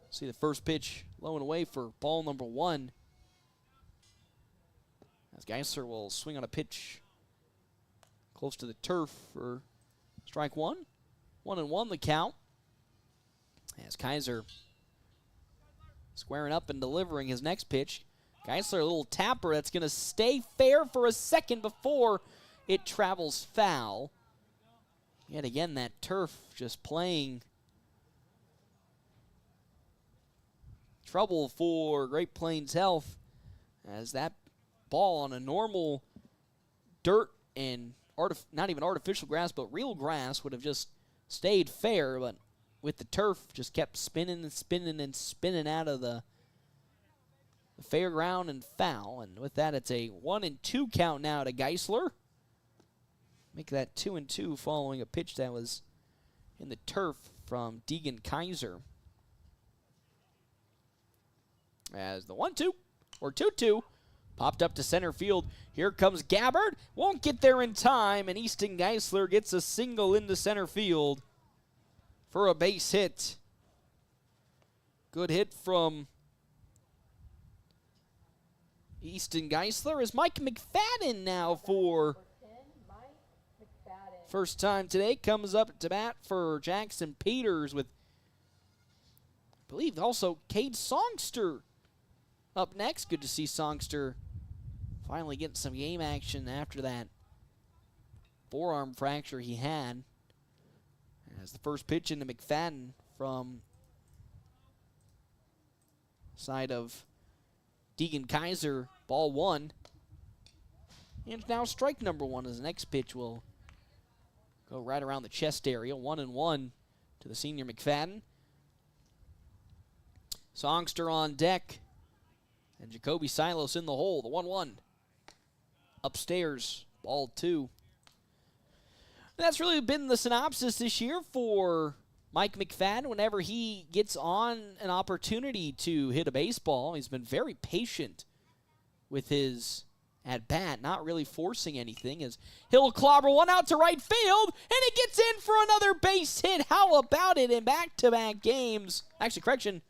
See the first pitch low and away for ball number 1. As Geisler will swing on a pitch close to the turf for strike 1. 1-1 the count. As Kaiser squaring up and delivering his next pitch. Geisler, a little tapper that's going to stay fair for a second before it travels foul. Yet again, that turf just playing trouble for Great Plains Health, as that ball on a normal dirt and not even artificial grass, but real grass would have just stayed fair, but with the turf just kept spinning and spinning and spinning out of the fairground and foul. And with that, it's a 1-2 count now to Geisler. Make that 2-2 following a pitch that was in the turf from Deegan Kaiser. As the 1-2 or 2-2 popped up to center field. Here comes Gabbard. Won't get there in time, and Easton Geisler gets a single into center field for a base hit. Good hit from Easton Geisler. Is Mike McFadden now for first time today. Comes up to bat for Jackson Peters with, I believe, also Cade Songster up next. Good to see Songster finally getting some game action after that forearm fracture he had. As the first pitch into McFadden from side of Deegan Kaiser, ball 1. And now strike number 1 as the next pitch will go right around the chest area. 1-1 to the senior McFadden. Songster on deck. And Jacoby Silos in the hole. The 1-1. Upstairs, ball 2. And that's really been the synopsis this year for Mike McFadden. Whenever he gets on an opportunity to hit a baseball, he's been very patient with his at-bat, not really forcing anything, as he'll clobber one out to right field, and it gets in for another base hit. How about it in back-to-back games? Actually, correction,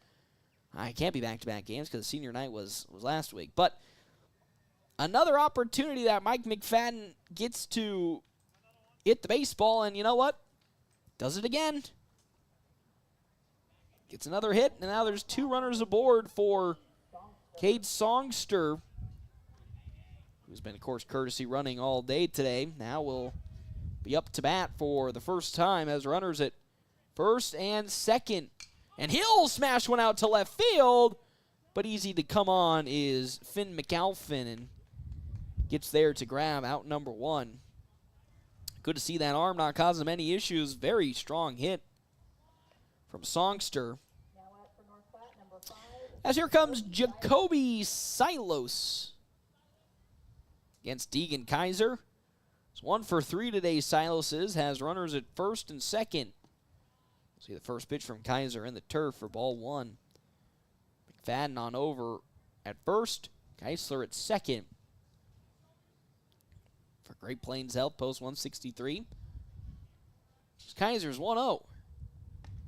it can't be back-to-back games because senior night was last week. But another opportunity that Mike McFadden gets to hit the baseball, and you know what? Does it again. Gets another hit, and now there's 2 runners aboard for Cade Songster, who's been, of course, courtesy running all day today. Now will be up to bat for the first time as runners at first and second. And he'll smash one out to left field, but easy to come on is Finn McAlphin, and gets there to grab out number 1. Good to see that arm not causing him any issues. Very strong hit from Songster. As here comes Jacoby Silos against Deegan Kaiser. It's 1 for 3 today. Silos has runners at first and second. See the first pitch from Kaiser in the turf for ball 1. McFadden on over at first. Geisler at second. For Great Plains Health, post 163. Kaiser's 1-0.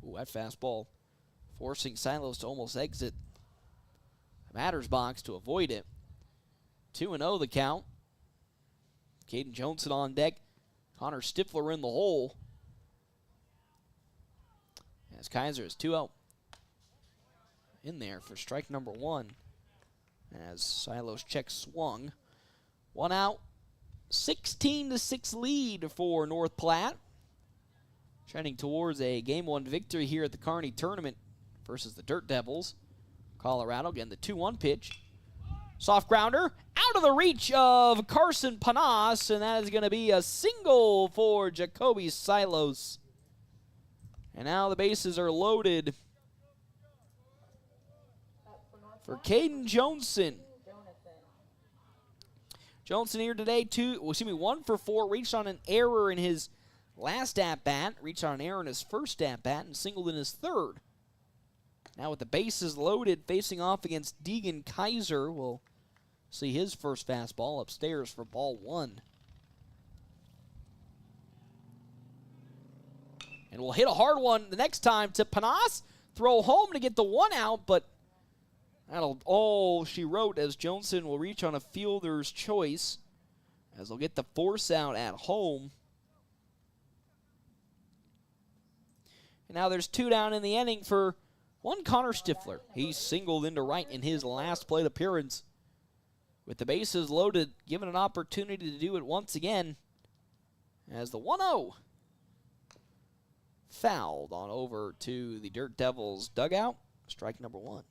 Ooh, that fastball forcing Silos to almost exit the batter's box to avoid it. 2-0 the count. Caden Johnson on deck. Connor Stifler in the hole. As Kaiser is 2-0. In there for strike number 1. As Silos check swung. 1 out. 16-6 lead for North Platte. Trending towards a Game 1 victory here at the Kearney tournament versus the Dirt Devils. Colorado again, the 2-1 pitch. Soft grounder out of the reach of Carson Panas, and that is going to be a single for Jacoby Silos. And now the bases are loaded for Caden Johnson. Johnson here today, 1 for 4, reached on an error in his last at-bat, reached on an error in his first at-bat, and singled in his third. Now with the bases loaded, facing off against Deegan Kaiser, we'll see his first fastball upstairs for ball 1. And we'll hit a hard one the next time to Panas. Throw home to get the 1 out, but that'll all she wrote, as Johnson will reach on a fielder's choice as they'll get the force out at home. And now there's 2 down in the inning for one Connor Stifler. He singled into right in his last plate appearance. With the bases loaded, given an opportunity to do it once again as the 1-0 fouled on over to the Dirt Devils dugout. Strike number 1.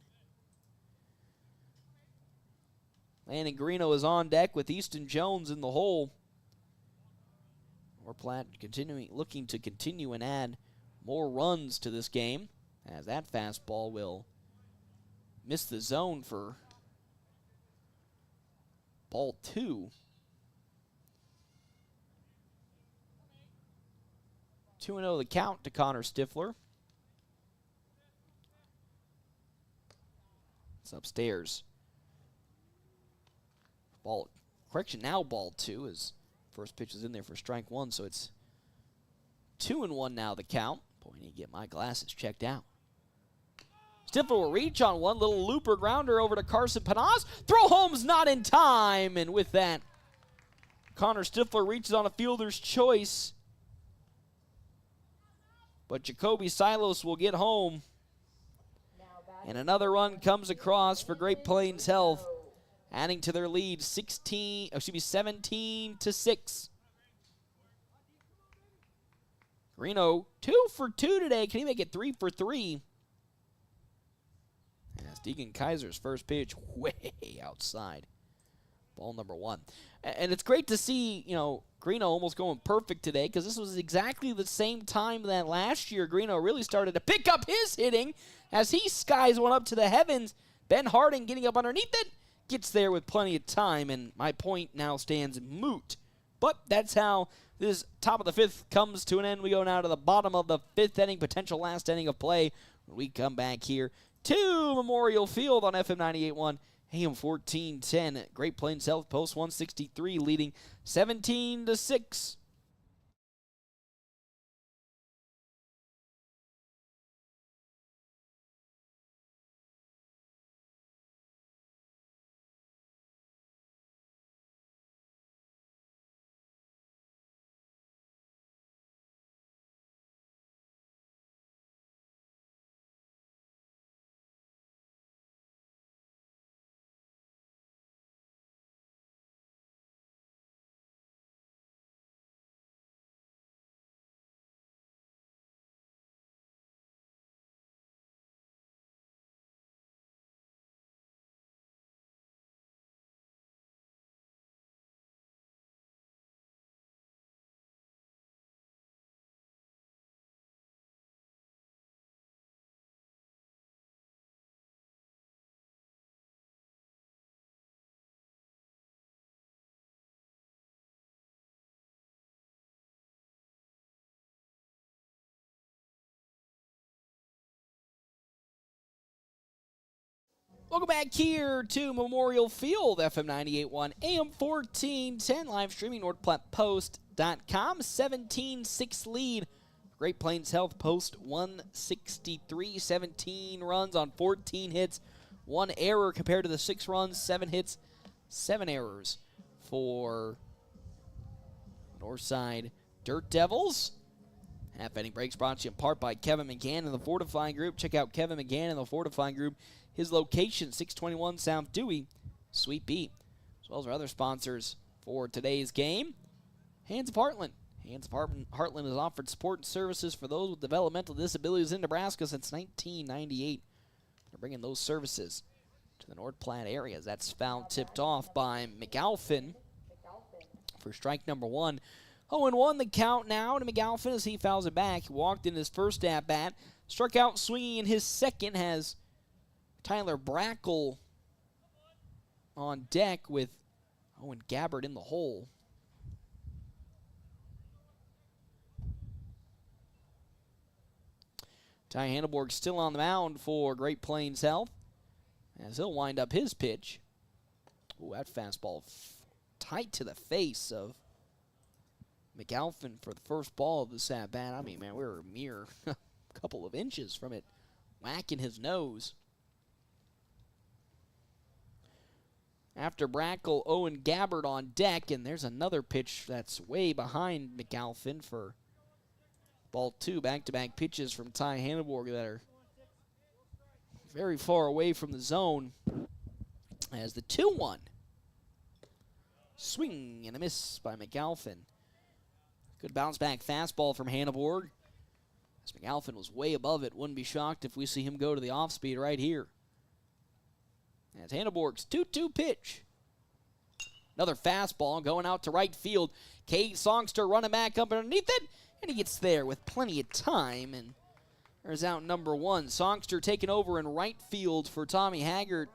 Landon Greeno is on deck with Easton Jones in the hole. North Platte looking to continue and add more runs to this game, as that fastball will miss the zone for ball 2. 2-0 the count to Connor Stifler. It's upstairs. Now ball 2, as first pitch is in there for strike 1, so it's 2-1 now the count. Boy, I need to get my glasses checked out. Stifler will reach on one little looper grounder over to Carson Panas. Throw home's not in time, and with that, Connor Stifler reaches on a fielder's choice. But Jacoby Silos will get home. And another run comes across for Great Plains Health, adding to their lead 17-6. Greeno 2 for 2 today. Can he make it 3 for 3? As Deegan Kaiser's first pitch way outside. Ball number 1. And it's great to see, Greeno almost going perfect today, because this was exactly the same time that last year Greeno really started to pick up his hitting as he skies one up to the heavens. Ben Harding getting up underneath it, gets there with plenty of time, and my point now stands moot. But that's how this top of the 5th comes to an end. We go now to the bottom of the 5th inning, potential last inning of play, when we come back here to Memorial Field on FM 98.1, AM 1410. Great Plains Health, post 163, leading 17-6. Welcome back here to Memorial Field, FM 98.1, AM 1410, live streaming, NorthPlattePost.com. 17-6 lead. Great Plains Health Post 163, 17 runs on 14 hits, 1 error compared to the 6 runs, 7 hits, 7 errors for Northside Dirt Devils. Half inning breaks brought to you in part by Kevin McGann and the Fortifying Group. Check out Kevin McGann and the Fortifying Group. His location, 621 South Dewey, Suite B. As well as our other sponsors for today's game. Hands of Heartland. Hands of Heartland has offered support and services for those with developmental disabilities in Nebraska since 1998. They're bringing those services to the North Platte areas. That's foul tipped off by McAlphin for strike number 1. 0-1 the count now to McAlphin as he fouls it back. He walked in his first at-bat. Struck out swinging in his second, has Tyler Brackle on deck with Owen Gabbard in the hole. Ty Hanneborg still on the mound for Great Plains Health as he'll wind up his pitch. Ooh, that fastball tight to the face of McAlphin for the first ball of this at-bat. I mean, man, we were a mere couple of inches from it whacking his nose. After Brackle, Owen Gabbard on deck, and there's another pitch that's way behind McAlphin for ball 2. Back-to-back pitches from Ty Hanneborg that are very far away from the zone as the 2-1. Swing and a miss by McAlphin. Good bounce-back fastball from Hanneborg. As McAlphin was way above it. Wouldn't be shocked if we see him go to the off-speed right here. As Hanneborg's 2-2 pitch. Another fastball going out to right field. Cade Songster running back up underneath it. And he gets there with plenty of time. And there's out number 1. Songster taking over in right field for Tommy Haggart.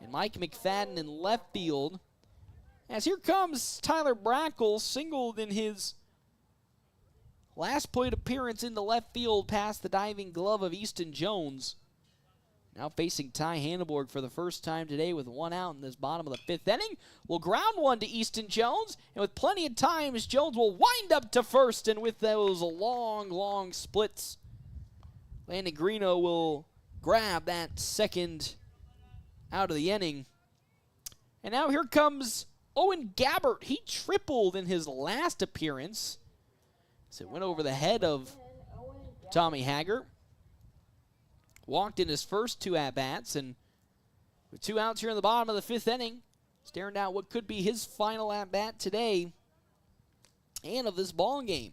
And Mike McFadden in left field. As here comes Tyler Brackle, singled in his last plate appearance in the left field past the diving glove of Easton Jones. Now facing Ty Hanneborg for the first time today with 1 out in this bottom of the 5th inning. Will ground one to Easton Jones, and with plenty of time, Jones will wind up to first, and with those long splits, Landon Greeno will grab that second out of the inning. And now here comes Owen Gabbard. He tripled in his last appearance. So it went over the head of Tommy Haggart. Walked in his first 2 at-bats, and with 2 outs here in the bottom of the 5th inning, staring down what could be his final at-bat today and of this ball game.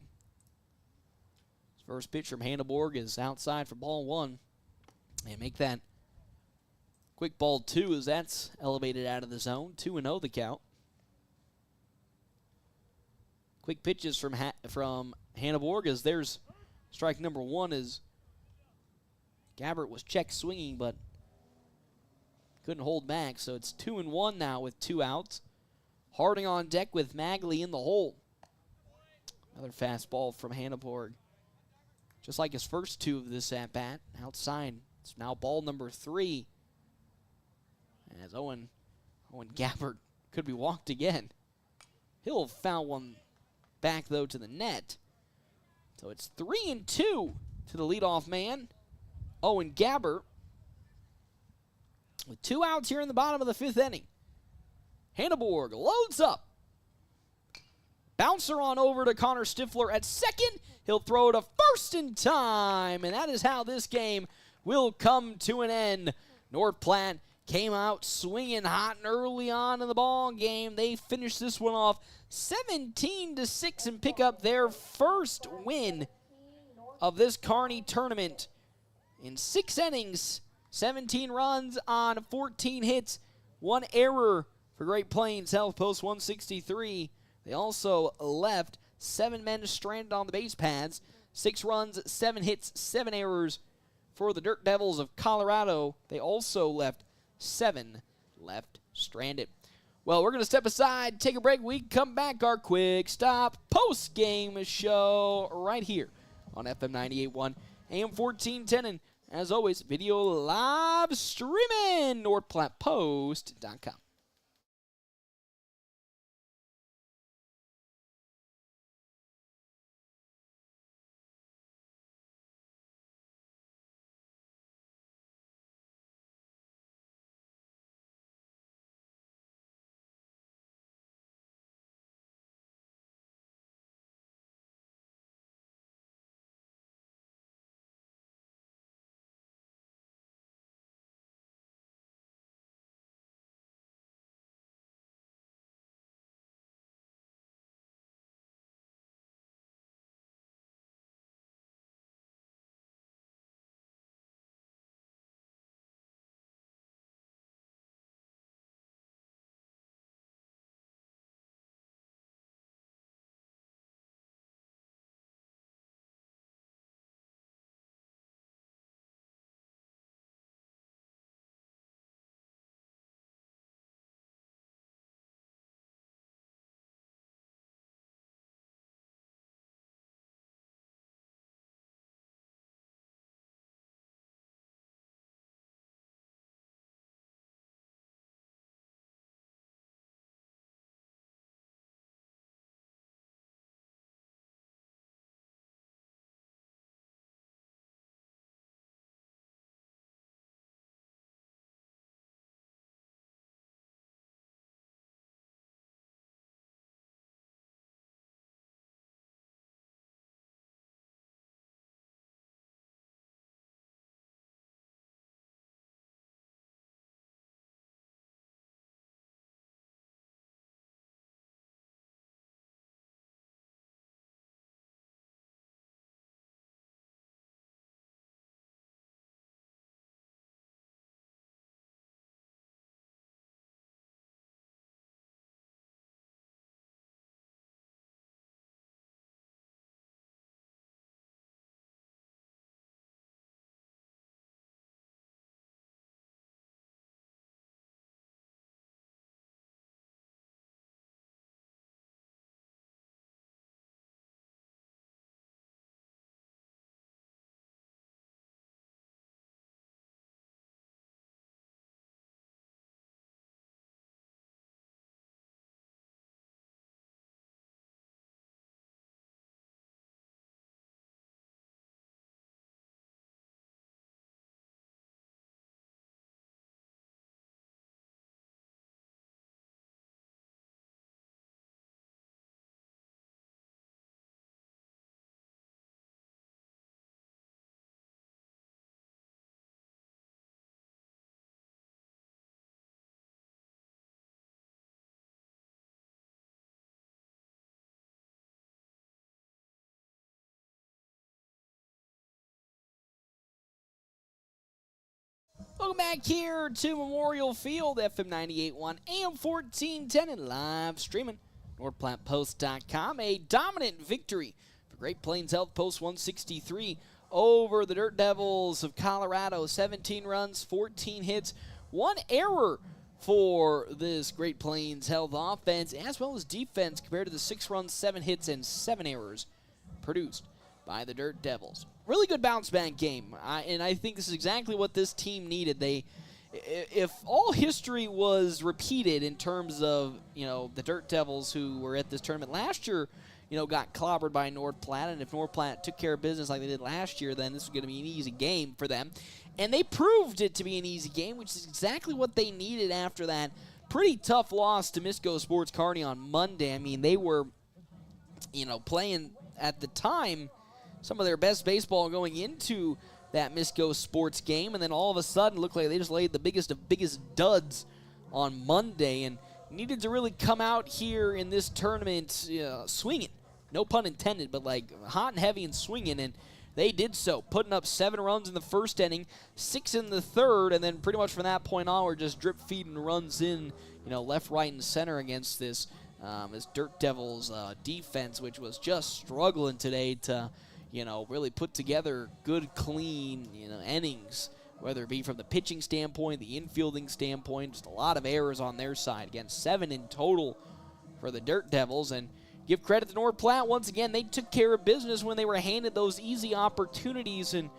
His first pitch from Hanneborg is outside for ball 1. And make that quick ball 2 as that's elevated out of the zone. 2-0 the count. Quick pitches from Hanneborg as there's strike number 1 is Gabbard was check swinging, but couldn't hold back. So it's 2-1 now with 2 outs. Harding on deck with Magley in the hole. Another fastball from Hanneborg. Just like his first 2 of this at-bat. Outside. It's now ball number 3. As Owen Gabbard could be walked again. He'll foul one back, though, to the net. So it's 3-2 to the leadoff man, Owen Gabbard, with 2 outs here in the bottom of the 5th inning. Hanneborg loads up. Bouncer on over to Connor Stifler at second. He'll throw to first in time, and that is how this game will come to an end. North Platte came out swinging hot and early on in the ball game. They finished this one off 17-6 and pick up their first win of this Kearney tournament. In 6 innings, 17 runs on 14 hits, 1 error for Great Plains Health Post 163. They also left 7 men stranded on the base paths, 6 runs, 7 hits, 7 errors for the Dirt Devils of Colorado. They also left 7 left stranded. Well, we're going to step aside, take a break. We come back, our quick stop post-game show right here on FM 98.1, AM 1410, and as always, video live streaming, NorthPlattePost.com. Welcome back here to Memorial Field, FM 98.1, AM 1410, and live streaming, NorthPlattePost.com. A dominant victory for Great Plains Health Post 163 over the Dirt Devils of Colorado. 17 runs, 14 hits, 1 error for this Great Plains Health offense, as well as defense, compared to the 6 runs, 7 hits, and 7 errors produced by the Dirt Devils. Really good bounce back game, and I think this is exactly what this team needed. If all history was repeated in terms of, the Dirt Devils who were at this tournament last year, got clobbered by North Platte, and if North Platte took care of business like they did last year, then this was going to be an easy game for them. And they proved it to be an easy game, which is exactly what they needed after that pretty tough loss to Misco Sports Kearney on Monday. I mean, they were, playing at the time some of their best baseball going into that Misco Sports game, and then all of a sudden looked like they just laid the biggest of biggest duds on Monday and needed to really come out here in this tournament swinging. No pun intended, but like hot and heavy and swinging, and they did so, putting up 7 runs in the first inning, 6 in the third, and then pretty much from that point on, we're just drip feeding runs in, left, right, and center against this Dirt Devils defense, which was just struggling today to really put together good, clean, innings, whether it be from the pitching standpoint, the infielding standpoint, just a lot of errors on their side. Again, 7 in total for the Dirt Devils, and give credit to North Platte. Once again, they took care of business when they were handed those easy opportunities, and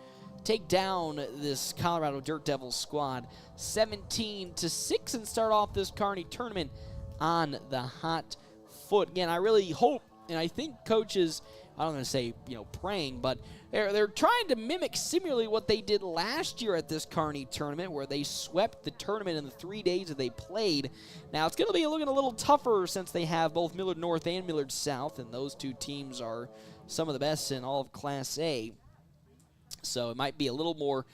take down this Colorado Dirt Devils squad 17-6 and start off this Kearney tournament on the hot foot. Again, I really hope, and I think coaches, I don't want to say, praying, but they're trying to mimic similarly what they did last year at this Kearney tournament, where they swept the tournament in the 3 days that they played. Now, it's going to be looking a little tougher since they have both Millard North and Millard South, and those two teams are some of the best in all of Class A. So it might be a little more.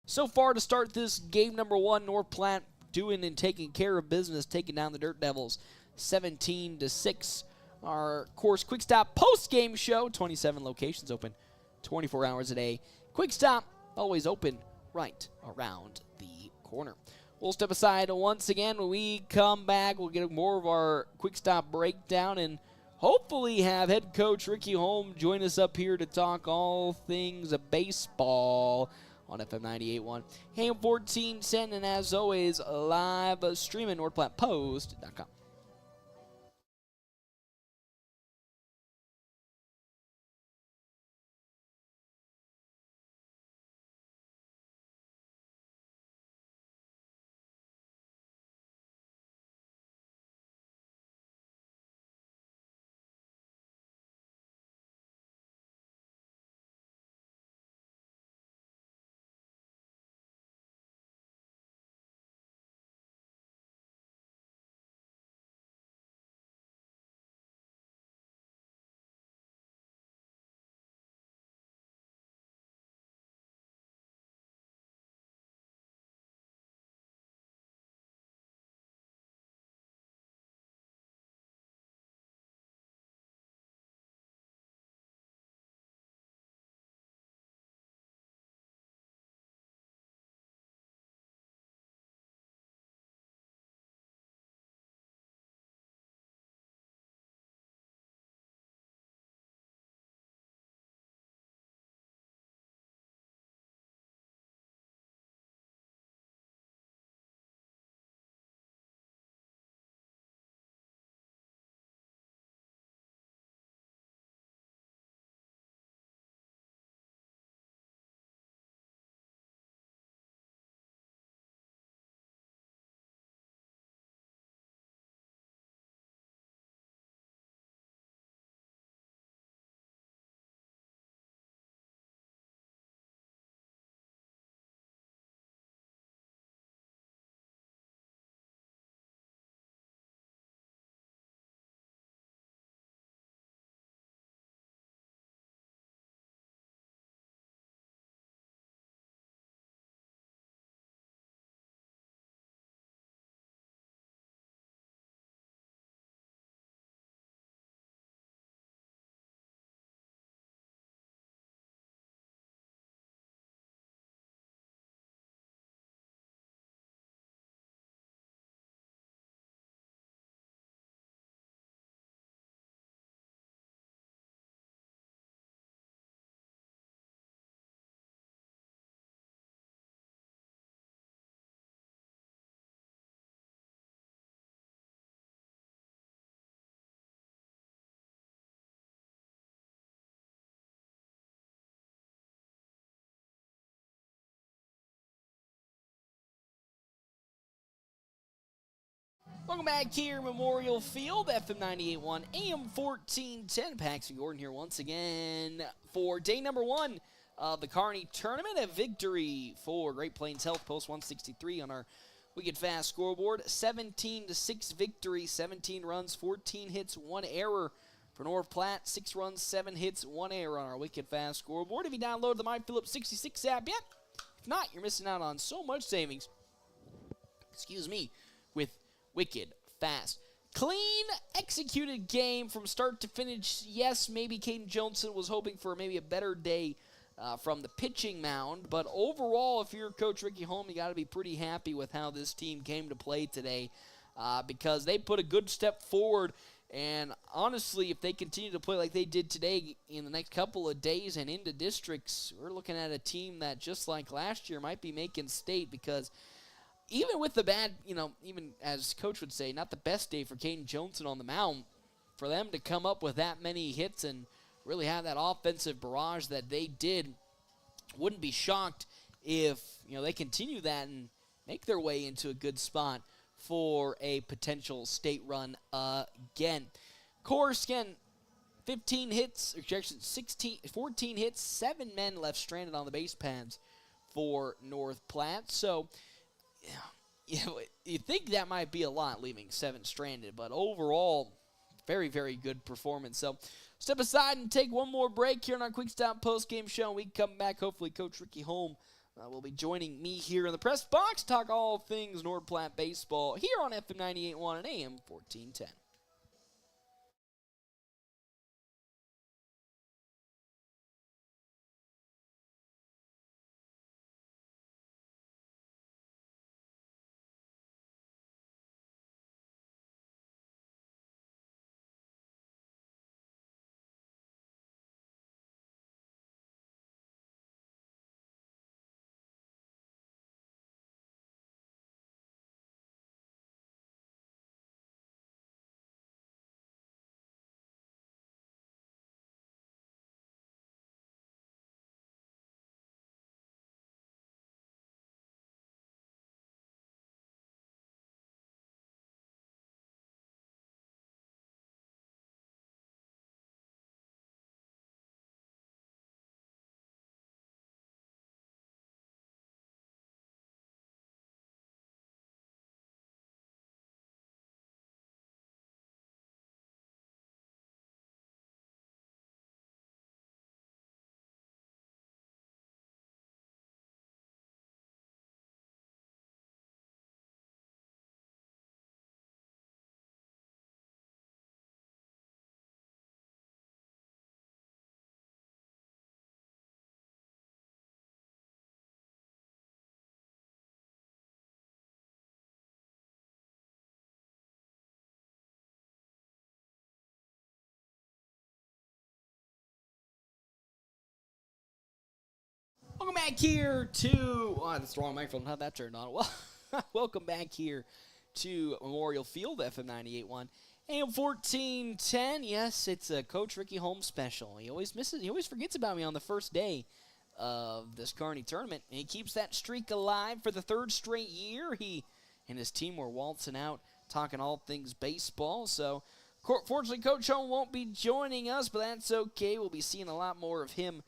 So far to start this game number 1, North Platte doing and taking care of business, taking down the Dirt Devils 17-6. Our course Quick Stop post-game show, 27 locations open 24 hours a day. Quick Stop always open right around the corner. We'll step aside once again. When we come back, we'll get more of our Quick Stop breakdown and hopefully have head coach Ricky Holm join us up here to talk all things baseball on FM 98.1, AM 1410, and as always, live streaming NorthPlattePost.com. Welcome back here, Memorial Field, FM 98.1, AM 1410. Paxton Gordon here once again for day number 1 of the Kearney tournament. A victory for Great Plains Health, post 163 on our Wicked Fast scoreboard. 17-6 victory, 17 runs, 14 hits, 1 error for North Platte. 6 runs, 7 hits, 1 error on our Wicked Fast scoreboard. If you download the MyPhillips 66 app yet, if not, you're missing out on so much savings. With Wicked Fast. Clean, executed game from start to finish. Yes, maybe Caden Johnson was hoping for maybe a better day from the pitching mound, but overall, if you're Coach Ricky Holm, you got to be pretty happy with how this team came to play today because they put a good step forward, and honestly, if they continue to play like they did today in the next couple of days and into districts, we're looking at a team that, just like last year, might be making state because even with the bad, even as Coach would say, not the best day for Caden Johnson on the mound, for them to come up with that many hits and really have that offensive barrage that they did. Wouldn't be shocked if they continue that and make their way into a good spot for a potential state run again. Of course, again, 15 hits, 14 hits, 7 men left stranded on the base pads for North Platte. So, you think that might be a lot, leaving 7 stranded, but overall, very, very good performance. So, step aside and take one more break here on our Quick Stop post-game show. When we come back, hopefully Coach Ricky Holm will be joining me here in the press box to talk all things North Platte baseball here on FM 98.1 and AM 1410. Welcome back here to, that's the wrong microphone, how'd that turn on? Well, welcome back here to Memorial Field, FM 98.1, AM 1410. Yes, it's a Coach Ricky Holmes special. He always forgets about me on the first day of this Kearney tournament, and he keeps that streak alive for the 3rd straight year. He and his team were waltzing out, talking all things baseball, so fortunately, Coach Holmes won't be joining us, but that's okay. We'll be seeing a lot more of him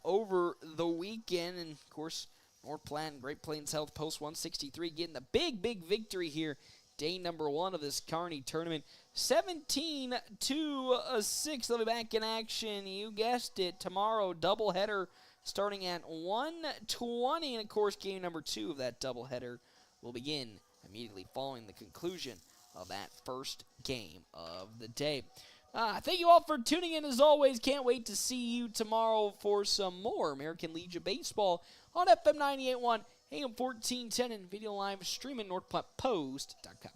over the weekend. And, of course, North Platte and Great Plains Health Post 163 getting the big, big victory here. Day number 1 of this Kearney tournament. 17-6. They'll be back in action. You guessed it. Tomorrow, doubleheader starting at 1:20. And, of course, game number 2 of that doubleheader will begin immediately following the conclusion of that first game of the day. Thank you all for tuning in as always. Can't wait to see you tomorrow for some more American Legion baseball on FM 98.1, AM 1410, and video live streaming NorthPlattePost.com.